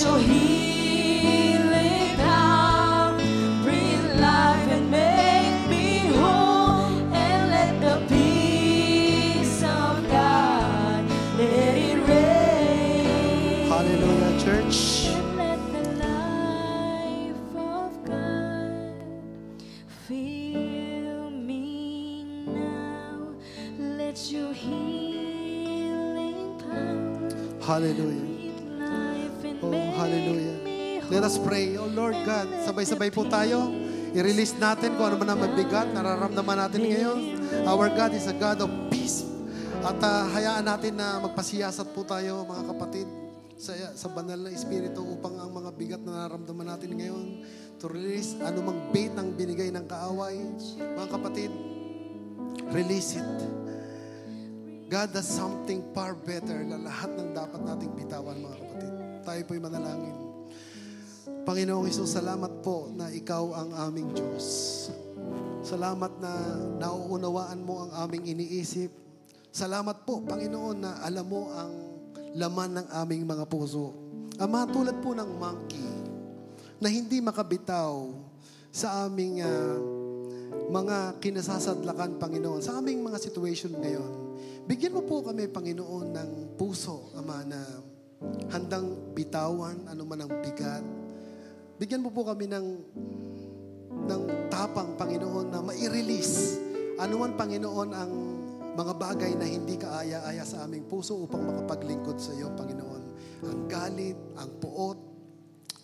your healing power bring life and make me whole, and let the peace of God let it reign. Hallelujah, church. And let the life of God fill me now. Let your healing power Hallelujah. breathe life and Oh, make hallelujah. me Let us pray. Oh Lord God, sabay-sabay po tayo. I-release natin kung ano man ang mabigat, nararamdaman natin ngayon. Our God is a God of peace. At hayaan natin na magpasiyasat po tayo, mga kapatid, sa banal na Espiritu upang ang mga bigat na nararamdaman natin ngayon to release anumang bait ng binigay ng kaaway. Mga kapatid, release it. God does something far better na lahat ng dapat nating bitawan, mga kapatid. Tayo po'y manalangin. Panginoong Hesus, salamat po na Ikaw ang aming Diyos. Salamat na nauunawaan mo ang aming iniisip. Salamat po, Panginoon, na alam mo ang laman ng aming mga puso. Ama, tulad po ng monkey na hindi makabitaw sa aming mga kinasasadlakan, Panginoon, sa aming mga situation ngayon. Bigyan mo po kami, Panginoon, ng puso, Ama, na handang bitawan, anuman ang bigat. Bigyan mo po kami ng tapang, Panginoon, na mai-release anuman, Panginoon, ang mga bagay na hindi kaaya-aya sa aming puso upang makapaglingkod sa iyo, Panginoon. Ang galit, ang puot,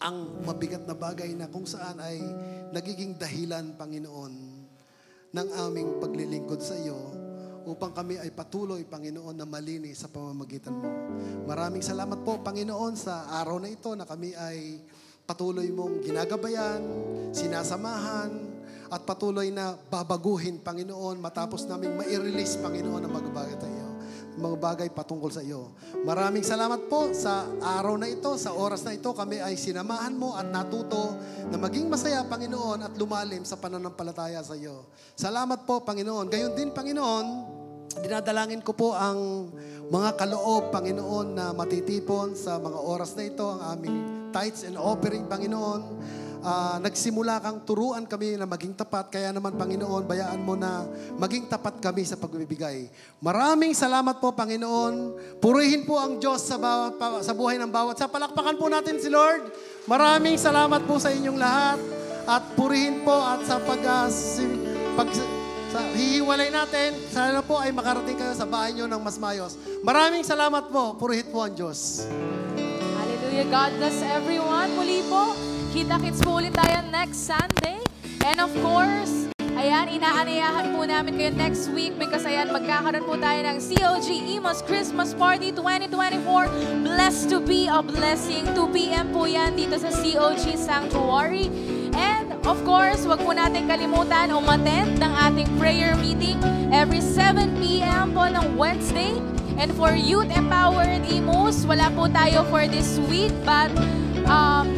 ang mabigat na bagay na kung saan ay nagiging dahilan, Panginoon, ng aming paglilingkod sa iyo upang kami ay patuloy, Panginoon, na malinis sa pamamagitan mo. Maraming salamat po, Panginoon, sa araw na ito na kami ay patuloy mong ginagabayan, sinasamahan, at patuloy na babaguhin, Panginoon, matapos naming mai-release, Panginoon, ang mga bagay tayo, mga bagay patungkol sa iyo. Maraming salamat po sa araw na ito, sa oras na ito, kami ay sinamahan mo at natuto na maging masaya, Panginoon, at lumalim sa pananampalataya sa iyo. Salamat po, Panginoon. Gayon din, Panginoon, dinadalangin ko po ang mga kaloob, Panginoon, na matitipon sa mga oras na ito, ang aming tithes and offering, Panginoon. Nagsimula kang turuan kami na maging tapat, kaya naman, Panginoon, bayaan mo na maging tapat kami sa pagbibigay. Maraming salamat po, Panginoon. Purihin po ang Diyos sa buhay ng bawat. Sa palakpakan po natin si Lord. Maraming salamat po sa inyong lahat. At purihin po at sa hihiwalay natin, sana po ay makarating kayo sa bahay nyo ng mas mayos. Maraming salamat po. Purihin po ang Diyos. Hallelujah. God bless everyone. Muli po, kita-kits po ulit tayo next Sunday. And of course, ayan, inaanayahan po namin kayo next week because ayan, magkakaroon po tayo ng COG Imos Christmas Party 2024. Blessed to be a blessing. 2 p.m. po yan dito sa COG Sanctuary. And of course, wag po natin kalimutan umattend ng ating prayer meeting every 7 p.m. po ng Wednesday. And for Youth Empowered Imos, wala po tayo for this week, but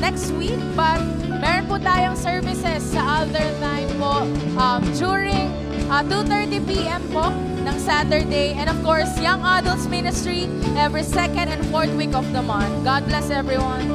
next week, but meron po tayong services sa other time po during 2:30 p.m. po ng Saturday. And of course, Young Adults Ministry every 2nd and 4th week of the month. God bless everyone.